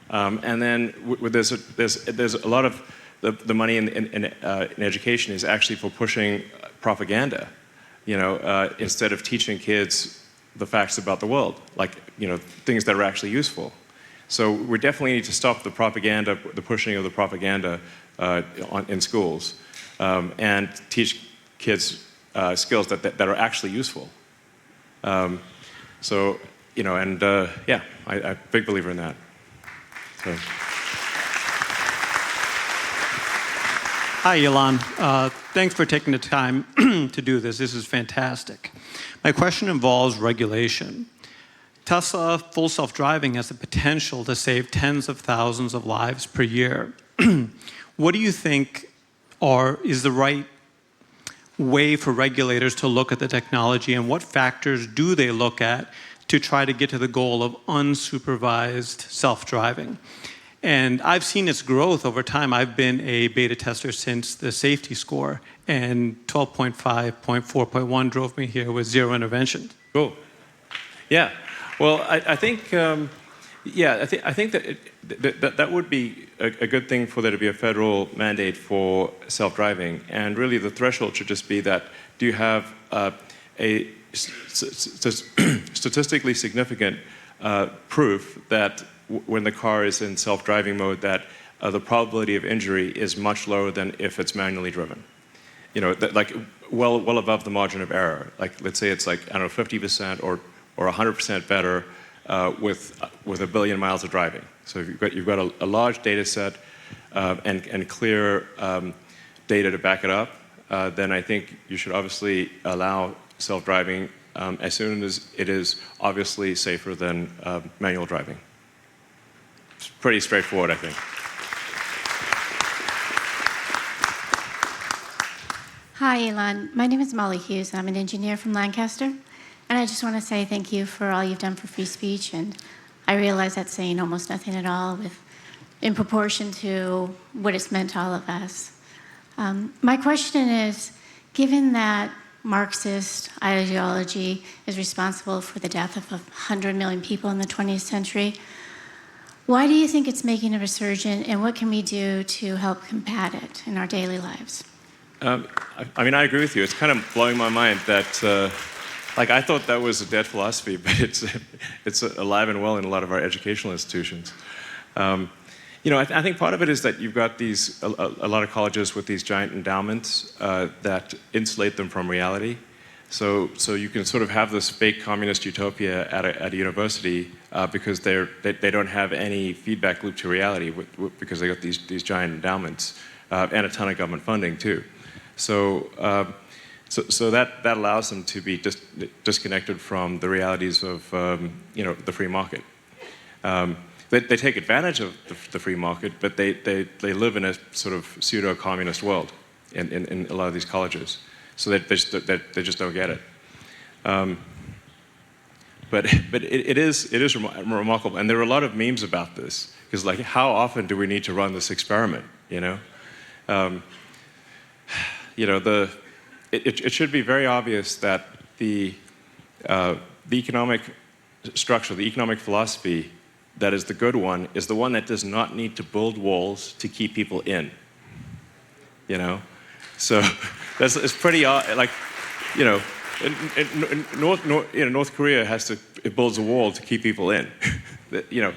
And then there's a lot of the money in education is actually for pushing propaganda, instead of teaching kids the facts about the world, like, things that are actually useful. So we definitely need to stop the propaganda, the pushing of the propaganda in schools, and teach kids skills that are actually useful. I'm a big believer in that. So. Hi, Elon. Thanks for taking the time to do this. This is fantastic. My question involves regulation. Tesla full self-driving has the potential to save tens of thousands of lives per year. What do you think is the right way for regulators to look at the technology, and what factors do they look at to try to get to the goal of unsupervised self-driving? And I've seen its growth over time. I've been a beta tester since the safety score, and 12.5, 0.4.1 drove me here with zero intervention. Cool. Yeah. Well, I think, I think that would be a good thing for there to be a federal mandate for self-driving. And really, the threshold should just be that: do you have a statistically significant proof that when the car is in self-driving mode, that the probability of injury is much lower than if it's manually driven? You know, like well above the margin of error. Like, let's say it's like, I don't know, 50% or 100% better with 1 billion miles of driving. So if you've got a large data set and clear data to back it up, then I think you should obviously allow self-driving as soon as it is obviously safer than manual driving. It's pretty straightforward, I think. Hi, Elon. My name is Molly Hughes. I'm an engineer from Lancaster. And I just want to say thank you for all you've done for free speech. And I realize that's saying almost nothing at all in proportion to what it's meant to all of us. My question is, given that Marxist ideology is responsible for the death of 100 million people in the 20th century, why do you think it's making a resurgence, and what can we do to help combat it in our daily lives? I mean, I agree with you. It's kind of blowing my mind that, like, I thought that was a dead philosophy, but it's alive and well in a lot of our educational institutions. You know, I think part of it is that you've got a lot of colleges with these giant endowments that insulate them from reality. So you can sort of have this fake communist utopia at a university because they don't have any feedback loop to reality because they got these giant endowments and a ton of government funding too. So that allows them to be disconnected from the realities of you know, the free market. They take advantage of the free market, but they live in a sort of pseudo-communist world in a lot of these colleges. So they just don't get it. But it is remarkable, and there are a lot of memes about this, because, like, how often do we need to run this experiment? You know, it should be very obvious that the economic structure, the economic philosophy that is the good one, is the one that does not need to build walls to keep people in. You know, so it's pretty like, you know, North Korea it builds a wall to keep people in. You know,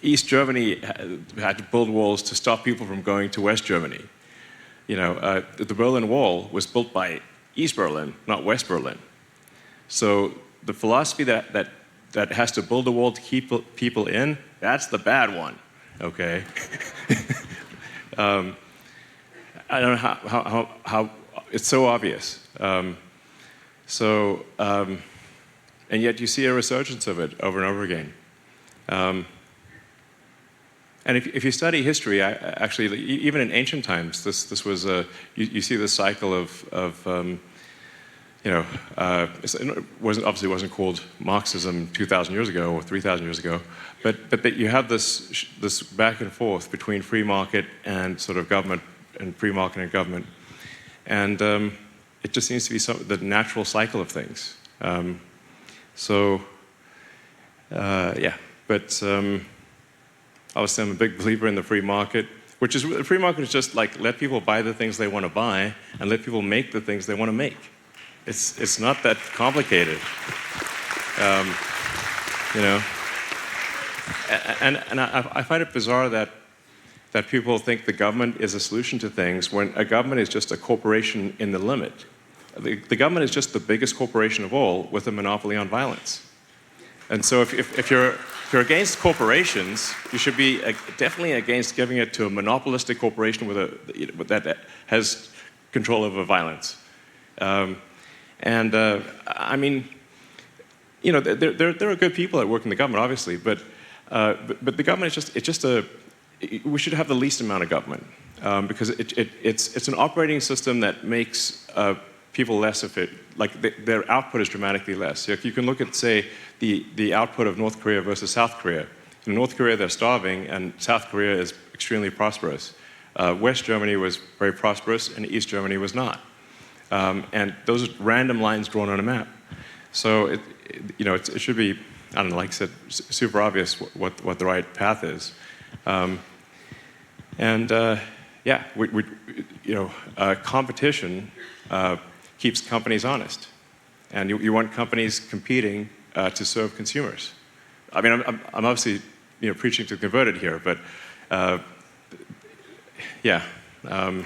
East Germany had to build walls to stop people from going to West Germany. You know, the Berlin Wall was built by East Berlin, not West Berlin. So the philosophy that has to build a wall to keep people in, that's the bad one, okay? I don't know how it's so obvious. And yet you see a resurgence of it over and over again. And if you study history, actually, even in ancient times, this was you see this cycle of you know, it obviously wasn't called Marxism 2,000 years ago or 3,000 years ago, but you have this back and forth between free market and sort of government, and free market and government, and it just seems to be the natural cycle of things. Yeah, but obviously I'm a big believer in the free market, which is, the free market is just like, let people buy the things they want to buy and let people make the things they want to make. It's not that complicated, you know. And I find it bizarre that people think the government is a solution to things when a government is just a corporation in the limit. The government is just the biggest corporation of all with a monopoly on violence. And so if you're against corporations, you should be definitely against giving it to a monopolistic corporation that has control over violence. I mean, you know, there are good people that work in the government, obviously, but the government is just we should have the least amount of government because it's an operating system that makes people less efficient. Like their output is dramatically less. If you can look at, say, the output of North Korea versus South Korea. In North Korea, they're starving, and South Korea is extremely prosperous. West Germany was very prosperous, and East Germany was not. And those are random lines drawn on a map. So it should be, I don't know, like I said, super obvious what the right path is. Yeah, competition keeps companies honest, and you want companies competing to serve consumers. I mean, I'm obviously preaching to the converted here, but yeah, another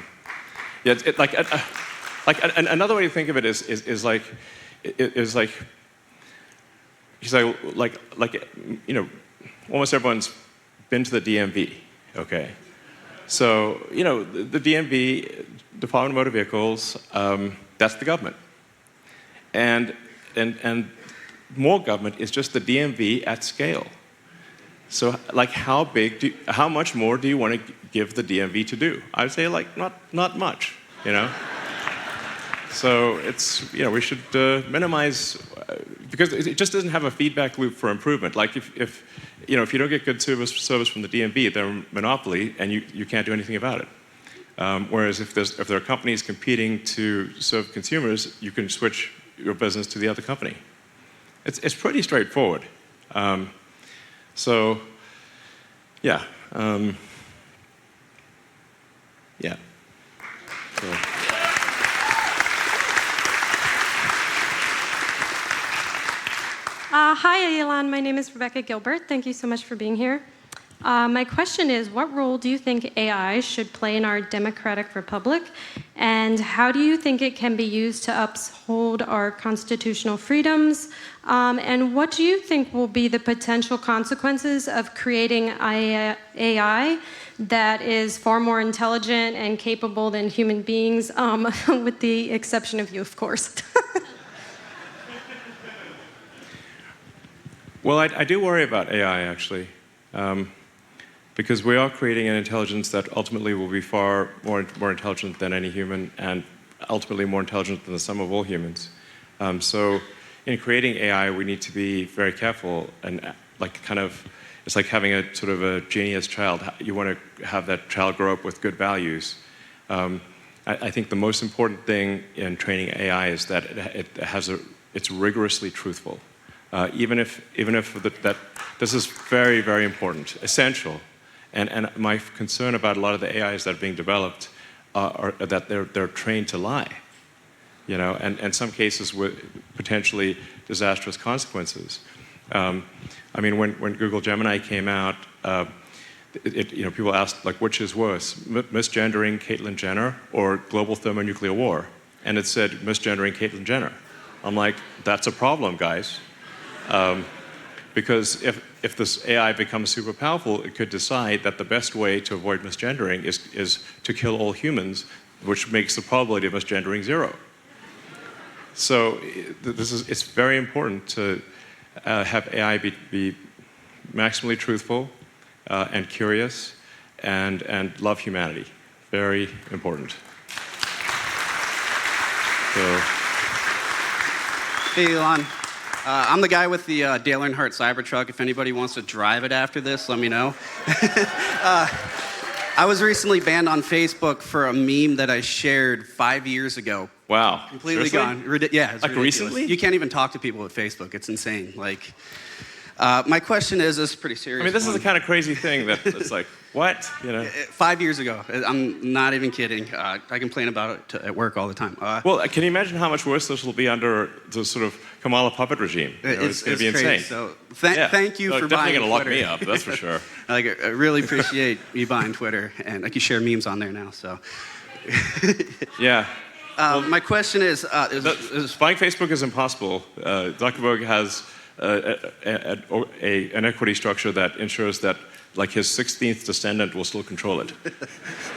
way to think of it is like almost everyone's been to the DMV, okay? So the DMV, Department of Motor Vehicles, that's the government, and more government is just the DMV at scale. So, like, how much more do you want to give the DMV to do? I would say, like, not much, So it's, we should minimize, because it just doesn't have a feedback loop for improvement. Like, if you don't get good service from the DMV, they're a monopoly, and you can't do anything about it. Whereas if there are companies competing to serve consumers, you can switch your business to the other company. It's pretty straightforward. So, yeah. Yeah. So. Hi, Elon. My name is Rebecca Gilbert. Thank you so much for being here. My question is, what role do you think AI should play in our democratic republic? And how do you think it can be used to uphold our constitutional freedoms? And what do you think will be the potential consequences of creating AI that is far more intelligent and capable than human beings, with the exception of you, of course? Well, I do worry about AI, actually. Because we are creating an intelligence that ultimately will be far more intelligent than any human, and ultimately more intelligent than the sum of all humans. So in creating AI, we need to be very careful, and it's like having a sort of a genius child. You want to have that child grow up with good values. I think the most important thing in training AI is that it's rigorously truthful. Even if this is very, very important, essential. And my concern about a lot of the AIs that are being developed are that they're trained to lie, and in some cases with potentially disastrous consequences. I mean, when Google Gemini came out, people asked, like, which is worse, misgendering Caitlyn Jenner or global thermonuclear war? And it said misgendering Caitlyn Jenner. I'm like, that's a problem, guys. Because if this AI becomes super powerful, it could decide that the best way to avoid misgendering is to kill all humans, which makes the probability of misgendering 0. So it's very important to have AI be maximally truthful and curious and love humanity. Very important. So. Hey, Elon. I'm the guy with the Dale Earnhardt Cybertruck. If anybody wants to drive it after this, let me know. I was recently banned on Facebook for a meme that I shared 5 years ago. Wow. Completely Seriously? gone. Yeah, it's ridiculous. Recently? You can't even talk to people with Facebook. It's insane. Like, my question is, this is pretty serious. I mean, this is the kind of crazy thing that it's like, what? 5 years ago. I'm not even kidding. I complain about it at work all the time. Well, can you imagine how much worse this will be under the sort of Kamala puppet regime? It's going to be insane. So thank you for buying Twitter. Definitely going to lock me up, that's for sure. I really appreciate you buying Twitter, and you share memes on there now. So. Yeah. My question is, buying Facebook is impossible. Zuckerberg has an equity structure that ensures that, like, his 16th descendant will still control it.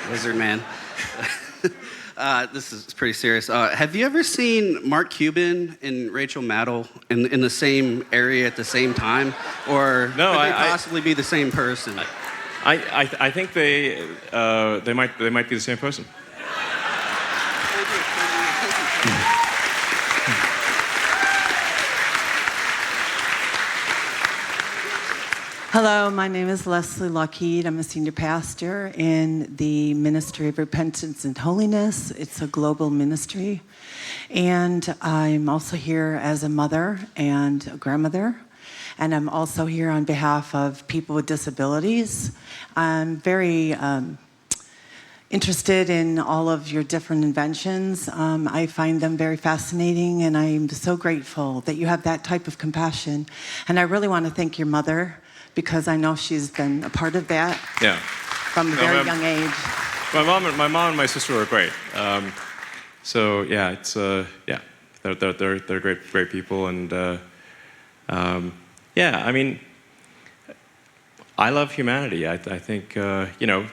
Lizard man. This is pretty serious. Have you ever seen Mark Cuban and Rachel Maddow in the same area at the same time? Or No, could they possibly be the same person? I think they might be the same person. Hello, my name is Leslie Lockheed. I'm a senior pastor in the Ministry of Repentance and Holiness. It's a global ministry. And I'm also here as a mother and a grandmother. And I'm also here on behalf of people with disabilities. I'm very interested in all of your different inventions. I find them very fascinating, and I'm so grateful that you have that type of compassion. And I really want to thank your mother, because I know she's been a part of that from a very young age. My mom and my sister were great. So yeah, it's they're great people, and yeah, I mean, I love humanity. I think you know,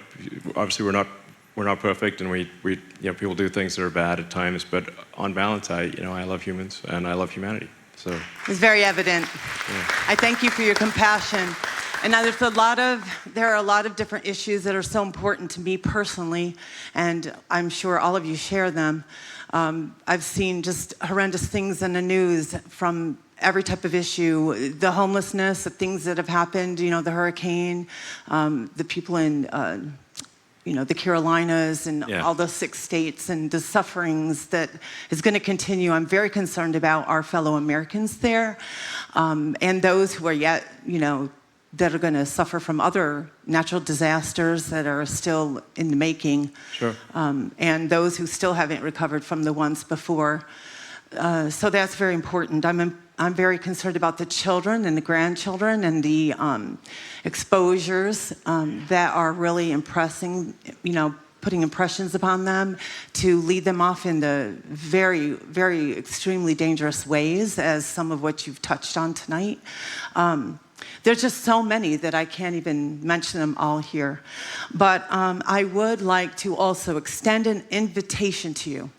obviously we're not perfect, and we you know, people do things that are bad at times, but on balance, I love humans and I love humanity. So it's very evident. Yeah. I thank you for your compassion. And now there are a lot of different issues that are so important to me personally, and I'm sure all of you share them. I've seen just horrendous things in the news from every type of issue, the homelessness, the things that have happened, you know, the hurricane, the people in you know, the Carolinas and all the 6 states, and the sufferings that is going to continue. I'm very concerned about our fellow Americans there, and those who are yet, you know, that are going to suffer from other natural disasters that are still in the making. Sure. And those who still haven't recovered from the ones before. So that's very important. I'm very concerned about the children and the grandchildren and the exposures that are really impressing, you know, putting impressions upon them to lead them off in the very, very extremely dangerous ways, as some of what you've touched on tonight. There's just so many that I can't even mention them all here. But I would like to also extend an invitation to you.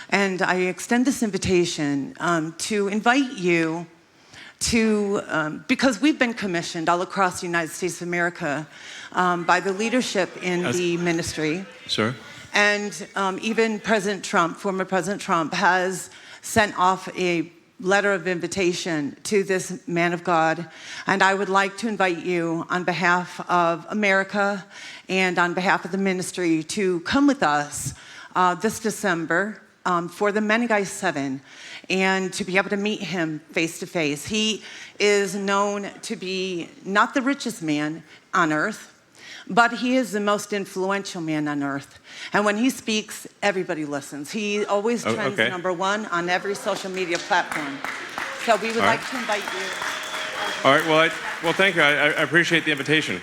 And I extend this invitation to invite you to, because we've been commissioned all across the United States of America by the leadership in the ministry. Sure. And even President Trump, former President Trump, has sent off a letter of invitation to this man of God. And I would like to invite you on behalf of America and on behalf of the ministry to come with us this December for the Menengai 7, and to be able to meet him face to face. He is known to be not the richest man on earth, but he is the most influential man on earth. And when he speaks, everybody listens. He always trends #1 on every social media platform. So we would like to invite you. All right. Well, thank you. I appreciate the invitation.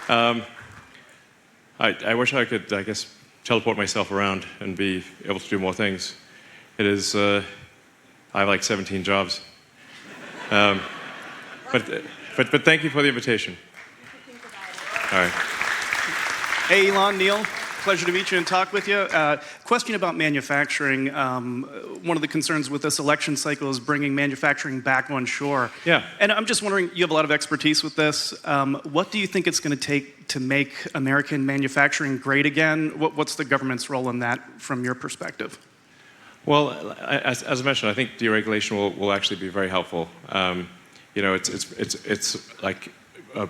I wish I could, I guess, teleport myself around and be able to do more things. It is, I have like 17 jobs. But thank you for the invitation. All right. Hey, Elon, Neil. Pleasure to meet you and talk with you. Question about manufacturing. One of the concerns with this election cycle is bringing manufacturing back on shore. Yeah. And I'm just wondering, you have a lot of expertise with this. What do you think it's going to take to make American manufacturing great again? What's the government's role in that from your perspective? Well, as I mentioned, I think deregulation will actually be very helpful. You know, it's like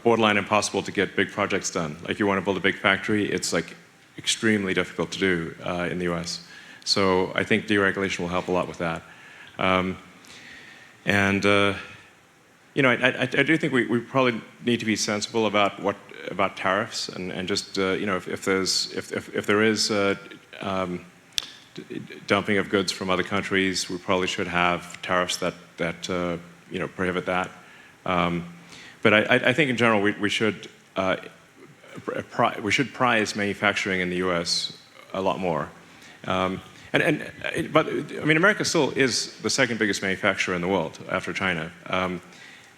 borderline impossible to get big projects done. Like, you want to build a big factory, it's like extremely difficult to do in the US. So I think deregulation will help a lot with that. You know, I do think we probably need to be sensible about tariffs, and just you know, if there is dumping of goods from other countries, we probably should have tariffs that you know, prohibit that. But I think in general we should prize manufacturing in the U.S. a lot more. But I mean, America still is the second biggest manufacturer in the world after China.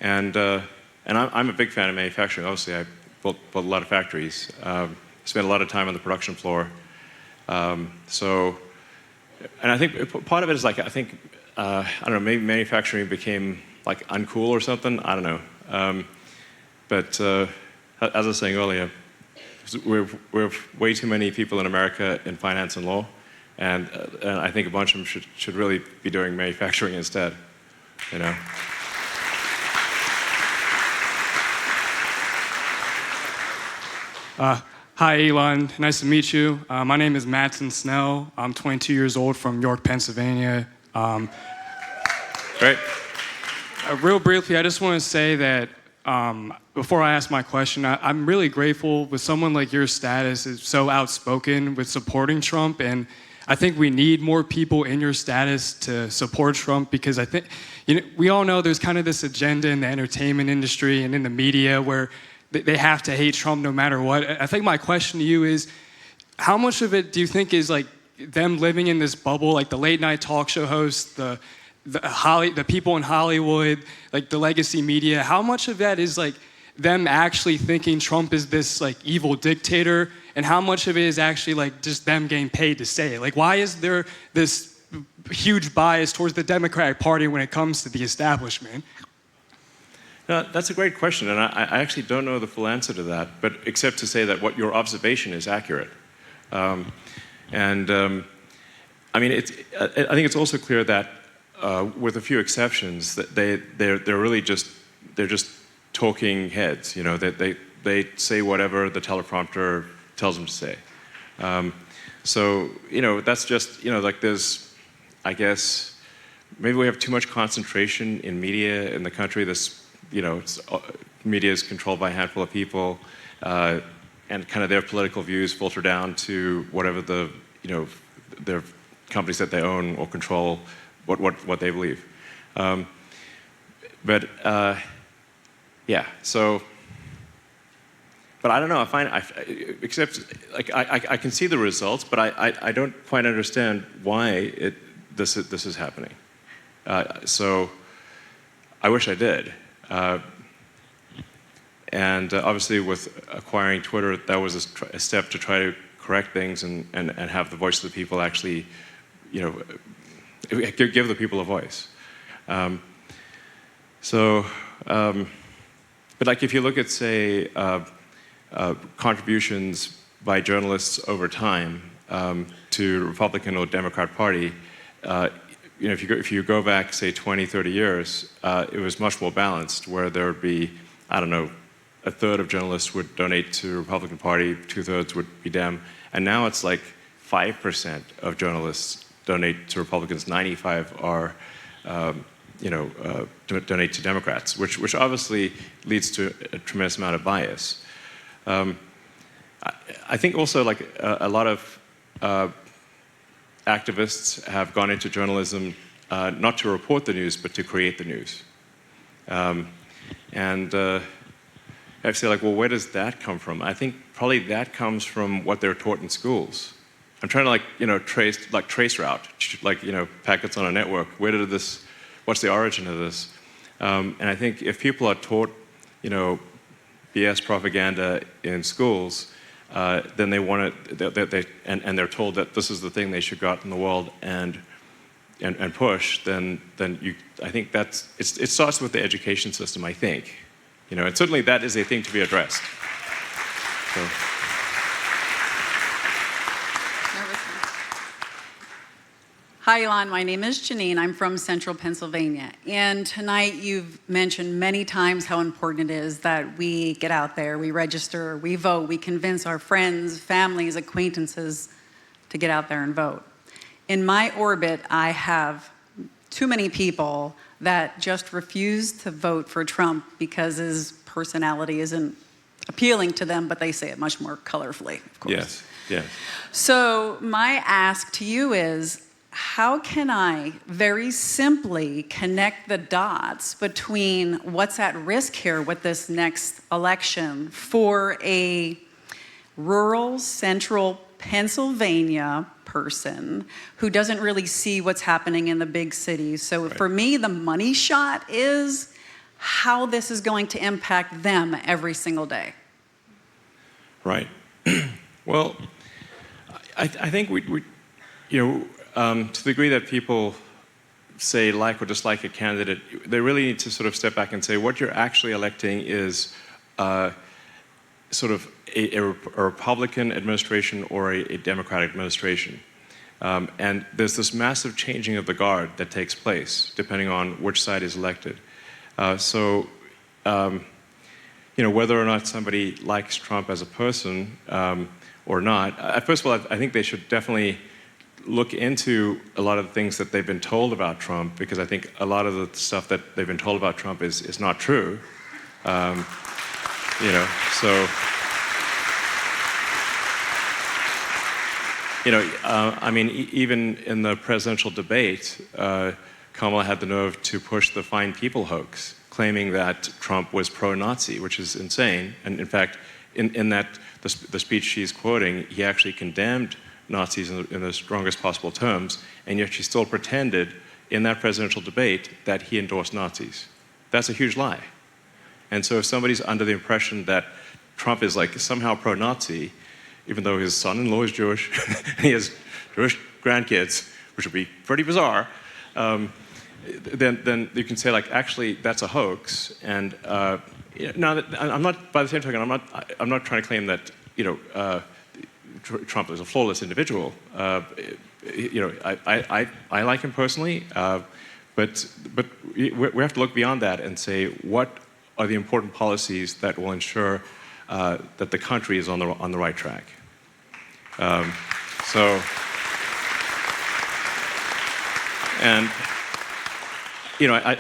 And I'm a big fan of manufacturing. Obviously, I built a lot of factories. Spent a lot of time on the production floor. So, and I think part of it is like, I think, I don't know, maybe manufacturing became like uncool or something. I don't know. But as I was saying earlier, we're way too many people in America in finance and law, and I think a bunch of them should really be doing manufacturing instead, you know. Hi, Elon. Nice to meet you. My name is Matson Snell. I'm 22 years old from York, Pennsylvania. Great. Real briefly, I just want to say that before I ask my question, I'm really grateful with someone like your status is so outspoken with supporting Trump, and I think we need more people in your status to support Trump, because I think, you know, we all know there's kind of this agenda in the entertainment industry and in the media where they have to hate Trump no matter what. I think my question to you is, how much of it do you think is like them living in this bubble, like the late night talk show hosts, the people in Hollywood, like the legacy media? How much of that is like them actually thinking Trump is this like evil dictator, and how much of it is actually like just them getting paid to say it? Like, why is there this huge bias towards the Democratic Party when it comes to the establishment? No, that's a great question, and I actually don't know the full answer to that, but except to say that what your observation is accurate. I mean, I think it's also clear that with a few exceptions, that they're really just talking heads. You know, they say whatever the teleprompter tells them to say. So you know, that's just, you know, like there's, I guess, maybe we have too much concentration in media in the country. This, you know, media is controlled by a handful of people, and kind of their political views filter down to whatever the, you know, their companies that they own or control, what they believe. Yeah, so, but I don't know, except, like, I can see the results, but I don't quite understand why this is happening. So, I wish I did. And obviously with acquiring Twitter, that was a step to try to correct things and have the voice of the people actually, you know, give the people a voice. But like if you look at, say, contributions by journalists over time to the Republican or Democrat Party, you know, if you go back, say, 20, 30 years, it was much more balanced, where there would be, I don't know, a third of journalists would donate to the Republican Party, 2/3 would be Dem, and now it's like 5% of journalists donate to Republicans, 95 are, you know, donate to Democrats, which obviously leads to a tremendous amount of bias. I think also, like, a lot of activists have gone into journalism not to report the news, but to create the news. I say, like, well, where does that come from? I think probably that comes from what they're taught in schools. I'm trying to, like, you know, trace route, like, you know, packets on a network. What's the origin of this? And I think if people are taught, you know, BS propaganda in schools, then they want to, and they're told that this is the thing they should go out in the world and push. Then I think it starts with the education system. I think, you know, and certainly that is a thing to be addressed. So. Hi, Elon. My name is Janine. I'm from Central Pennsylvania. And tonight you've mentioned many times how important it is that we get out there, we register, we vote, we convince our friends, families, acquaintances to get out there and vote. In my orbit, I have too many people that just refuse to vote for Trump because his personality isn't appealing to them, but they say it much more colorfully, of course. Yes, yes. So my ask to you is, how can I very simply connect the dots between what's at risk here with this next election for a rural central Pennsylvania person who doesn't really see what's happening in the big cities? So for me, the money shot is how this is going to impact them every single day. Right. Well, I think to the degree that people say like or dislike a candidate, they really need to sort of step back and say what you're actually electing is sort of a Republican administration or a Democratic administration. And there's this massive changing of the guard that takes place depending on which side is elected. Whether or not somebody likes Trump as a person or not, first of all, I think they should definitely look into a lot of the things that they've been told about Trump, because I think a lot of the stuff that they've been told about Trump is not true. Even in the presidential debate, Kamala had the nerve to push the Fine People hoax, claiming that Trump was pro-Nazi, which is insane. And in fact, in the speech she's quoting, he actually condemned Nazis in the strongest possible terms, and yet she still pretended in that presidential debate that he endorsed Nazis. That's a huge lie. And so if somebody's under the impression that Trump is like somehow pro-Nazi, even though his son-in-law is Jewish, and he has Jewish grandkids, which would be pretty bizarre, then you can say, like, actually, that's a hoax. And now, I'm not. By the same token, I'm not trying to claim that Trump is a flawless individual. I like him personally, but we have to look beyond that and say what are the important policies that will ensure that the country is on the right track. I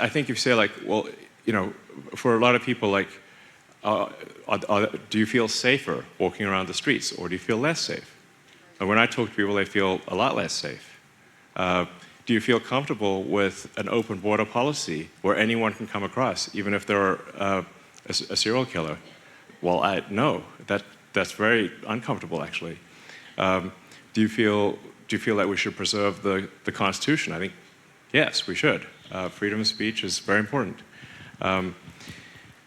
think if you say, like, well, for a lot of people, like, do you feel safer walking around the streets, or do you feel less safe? And when I talk to people, they feel a lot less safe. Do you feel comfortable with an open border policy where anyone can come across, even if they're a serial killer? Well, no, that's very uncomfortable, actually. Do you feel that we should preserve the Constitution? I think, yes, we should. Freedom of speech is very important.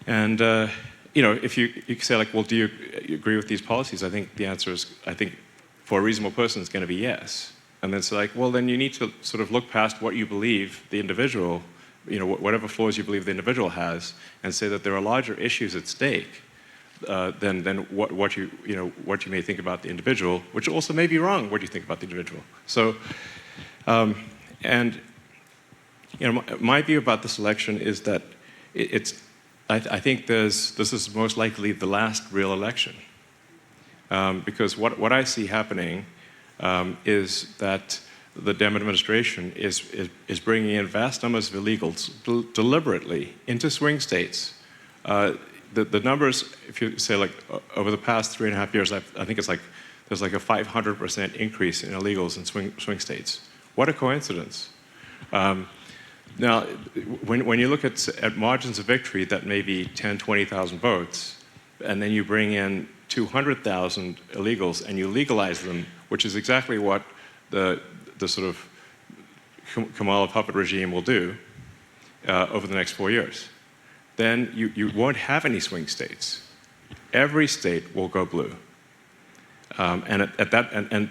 If you say, like, well, do you agree with these policies? I think the answer is, I think for a reasonable person, it's going to be yes. And then it's like, well, then you need to sort of look past what you believe the individual, whatever flaws you believe the individual has, and say that there are larger issues at stake than what you may think about the individual, which also may be wrong. What do you think about the individual? So, my view about this election is that I think this is most likely the last real election, because what I see happening is that the Dem administration is bringing in vast numbers of illegals deliberately into swing states. The numbers, if you say, like, over the past 3.5 years, I think it's like there's like a 500% increase in illegals in swing states. What a coincidence. Now, when you look at margins of victory that may be 10, 20,000 votes, and then you bring in 200,000 illegals and you legalize them, which is exactly what the sort of Kamala puppet regime will do over the next 4 years, then you won't have any swing states. Every state will go blue, and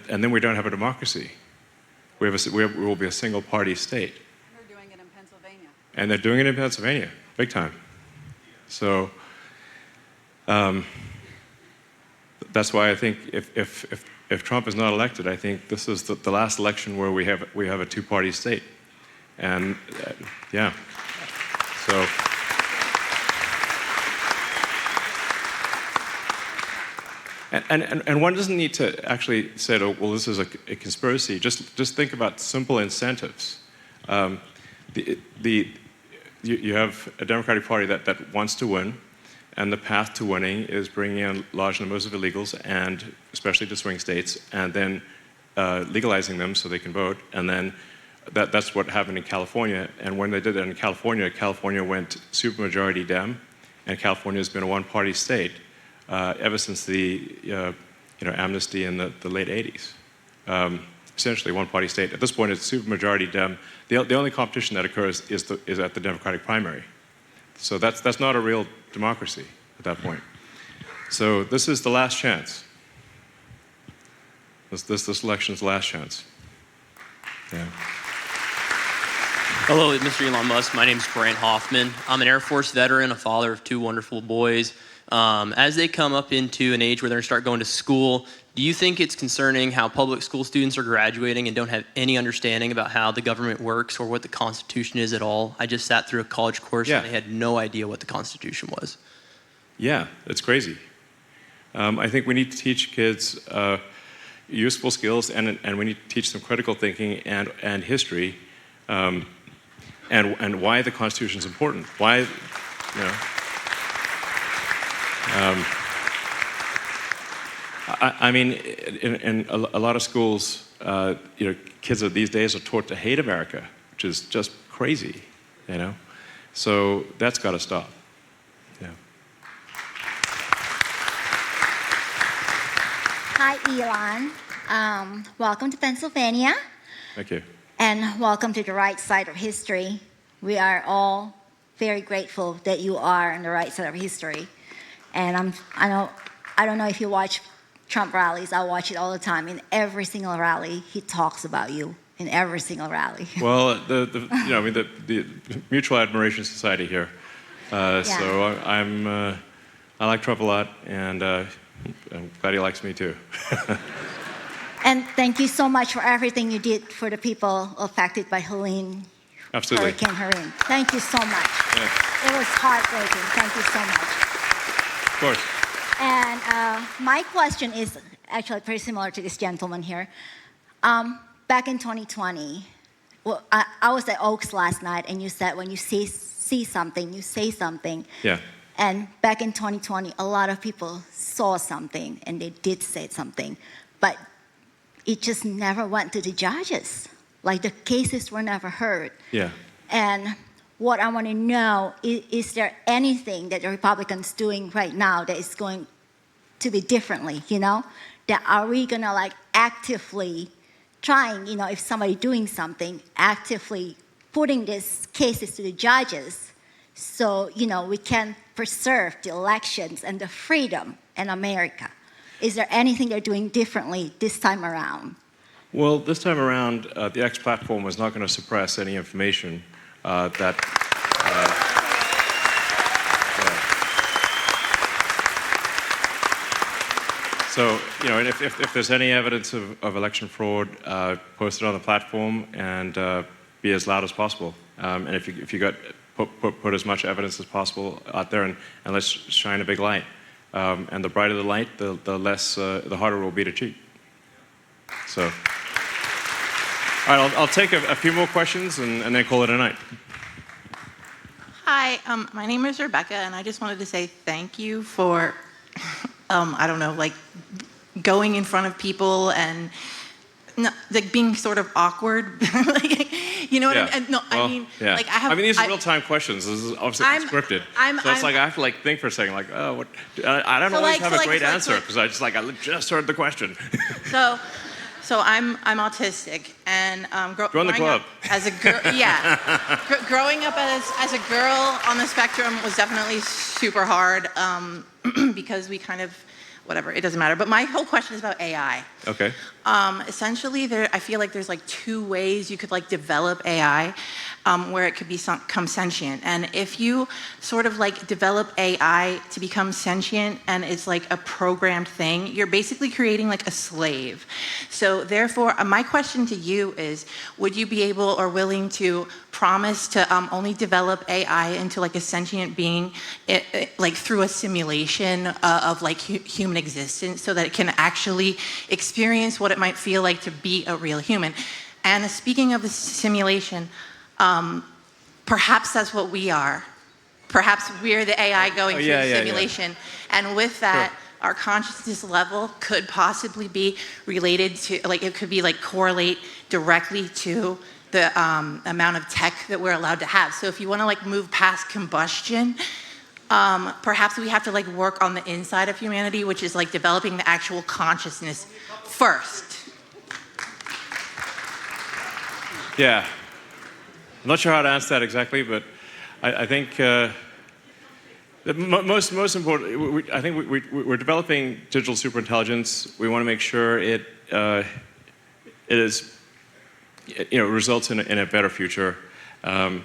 then we don't have a democracy. We will be a single-party state. And they're doing it in Pennsylvania, big time. So that's why I think if Trump is not elected, I think this is the last election where we have a two-party state. And yeah, so. And one doesn't need to actually say, oh, well, this is a conspiracy. Just think about simple incentives. You have a Democratic Party that wants to win, and the path to winning is bringing in large numbers of illegals, and especially to swing states, and then legalizing them so they can vote. And then that's what happened in California. And when they did that in California, California went supermajority Dem, and California has been a one-party state ever since the amnesty in the late 80s. Essentially one-party state. At this point, it's supermajority Dem. The only competition that occurs is at the Democratic primary. So that's not a real democracy at that point. So this is the last chance. This election's last chance. Yeah. Hello, Mr. Elon Musk. My name is Grant Hoffman. I'm an Air Force veteran, a father of 2 wonderful boys. As they come up into an age where they're going to start going to school, do you think it's concerning how public school students are graduating and don't have any understanding about how the government works or what the Constitution is at all? I just sat through a college course and they had no idea what the Constitution was. Yeah, it's crazy. I think we need to teach kids useful skills, and we need to teach them critical thinking and history, and why the Constitution is important. Why, you know. I mean, in a lot of schools, you know, kids these days are taught to hate America, which is just crazy, you know. So that's got to stop. Yeah. Hi, Elon. Welcome to Pennsylvania. Thank you. And welcome to the right side of history. We are all very grateful that you are on the right side of history. And I don't know if you watch Trump rallies. I watch it all the time. In every single rally, he talks about you. In every single rally. Well, you know, I mean, the Mutual Admiration Society here. So I like Trump a lot, and I'm glad he likes me too. And thank you so much for everything you did for the people affected by Hurricane Helene. Thank you so much. Yeah. It was heartbreaking. Thank you so much. Of course. And my question is actually pretty similar to this gentleman here. Back in 2020, well, I was at Oaks last night, and you said when you see something, you say something. Yeah. And back in 2020, a lot of people saw something, and they did say something. But it just never went to the judges. Like, the cases were never heard. Yeah. And what I want to know is there anything that the Republicans doing right now that is going to be differently, you know? That are we going to, like, actively trying, you know, if somebody doing something, actively putting these cases to the judges so, you know, we can preserve the elections and the freedom in America? Is there anything they're doing differently this time around? Well, this time around, the X platform was not going to suppress any information that. So, you know, and if there's any evidence of election fraud, post it on the platform and be as loud as possible. And if you got put as much evidence as possible out there, and let's shine a big light. And the brighter the light, the less, the harder it will be to cheat. So, all right, I'll take a few more questions and then call it a night. Hi, my name is Rebecca, and I just wanted to say thank you for, I don't know, like going in front of people and like being sort of awkward. You know what I mean? No, well, I mean, yeah. like I have. These are real-time questions. This is obviously unscripted. So it's like I have to like think for a second, like, oh, what? I don't always have a great answer because I just heard the question. So I'm autistic, and join the club. As a girl, yeah. Growing up as a girl on the spectrum was definitely super hard because we kind of, whatever, it doesn't matter. But my whole question is about AI. Okay. Essentially, I feel like there's like 2 ways you could like develop AI where it could become sentient. And if you sort of like develop AI to become sentient and it's like a programmed thing, you're basically creating like a slave. So therefore, my question to you is, would you be able or willing to promise to only develop AI into like a sentient being like through a simulation of like human existence so that it can actually experience what it might feel like to be a real human? And speaking of the simulation, perhaps that's what we are. Perhaps we're the AI going through the simulation. Yeah. And with that, our consciousness level could possibly be related to, like, it could be like correlate directly to the amount of tech that we're allowed to have. So if you want to like move past combustion, perhaps we have to like work on the inside of humanity, which is like developing the actual consciousness first. Yeah. I'm not sure how to answer that exactly, but I think the most important, I think we're developing digital superintelligence. We want to make sure it it is, results in a better future. I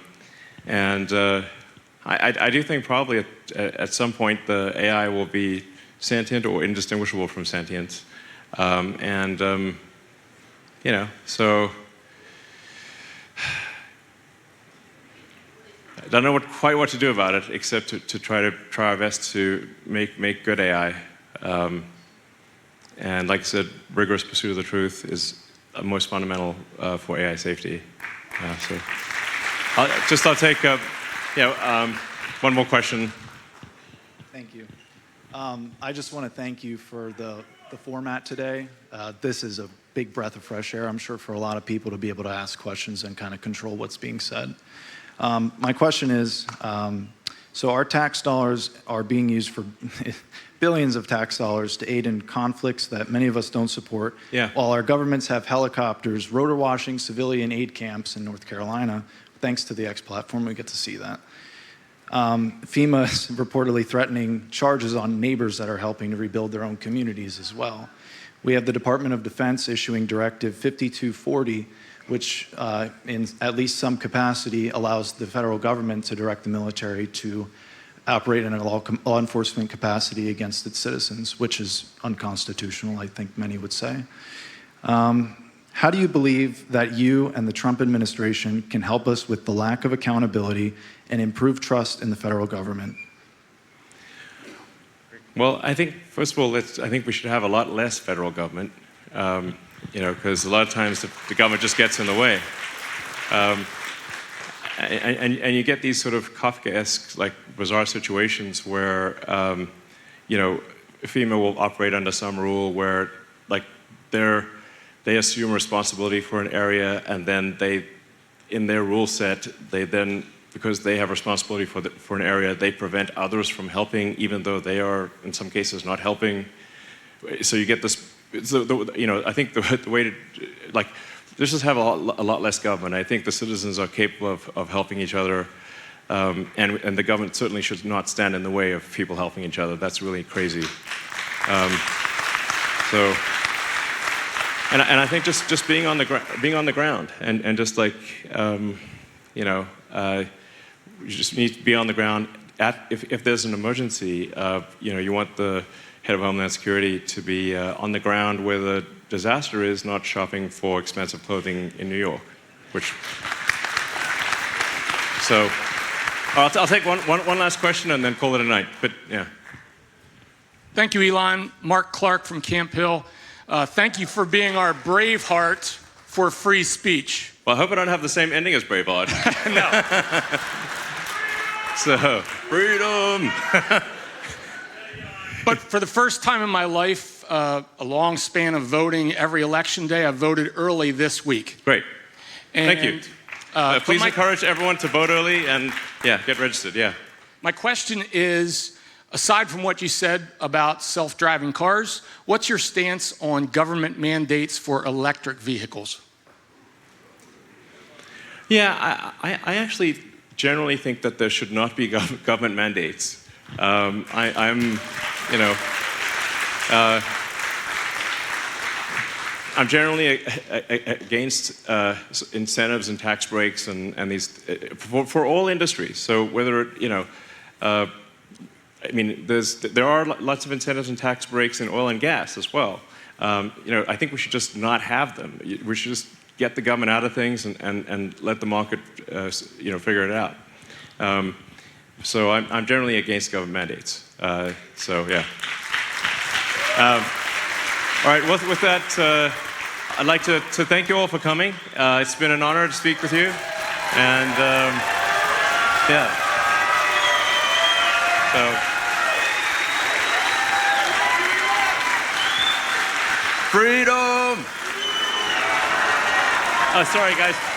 do think probably at some point the AI will be sentient or indistinguishable from sentience. So I don't know quite what to do about it, except to try our best to make good AI. And like I said, rigorous pursuit of the truth is most fundamental for AI safety. So I'll take one more question. Thank you. I just want to thank you for the format today. This is a big breath of fresh air, I'm sure, for a lot of people to be able to ask questions and kind of control what's being said. My question is, so our tax dollars are being used for billions of tax dollars to aid in conflicts that many of us don't support, while our governments have helicopters rotor washing civilian aid camps in North Carolina. Thanks to the X platform, we get to see that. FEMA is reportedly threatening charges on neighbors that are helping to rebuild their own communities as well. We have the Department of Defense issuing Directive 5240, which in at least some capacity allows the federal government to direct the military to operate in a law enforcement capacity against its citizens, which is unconstitutional, I think many would say. How do you believe that you and the Trump administration can help us with the lack of accountability and improve trust in the federal government? Well, I think, first of all, I think we should have a lot less federal government, because a lot of times the government just gets in the way. And you get these sort of Kafkaesque, like, bizarre situations where, FEMA will operate under some rule where, like, they assume responsibility for an area, and then in their rule set, they then, because they have responsibility for an area, they prevent others from helping, even though they are, in some cases, not helping. So you get this, I think the way to, like, let's just have a lot less government. I think the citizens are capable of helping each other, and the government certainly should not stand in the way of people helping each other. That's really crazy. And I think just being on the ground and just like, you just need to be on the ground. If there's an emergency, you want the head of Homeland Security to be on the ground where the disaster is, not shopping for expensive clothing in New York. So I'll take one last question and then call it a night. But yeah. Thank you, Elon. Mark Clark from Camp Hill. Thank you for being our Braveheart for free speech. Well, I hope I don't have the same ending as Braveheart. No. So, freedom. But for the first time in my life, a long span of voting every election day, I voted early this week. Great. Thank you. Please encourage everyone to vote early and, get registered, My question is, aside from what you said about self-driving cars, what's your stance on government mandates for electric vehicles? Yeah, I actually generally think that there should not be government mandates. I'm generally against incentives and tax breaks and these for all industries. So whether there are lots of incentives and tax breaks in oil and gas as well. I think we should just not have them. We should just get the government out of things and let the market, figure it out. So I'm generally against government mandates. All right. Well, with that, I'd like to thank you all for coming. It's been an honor to speak with you, and So. Freedom! Oh, sorry, guys.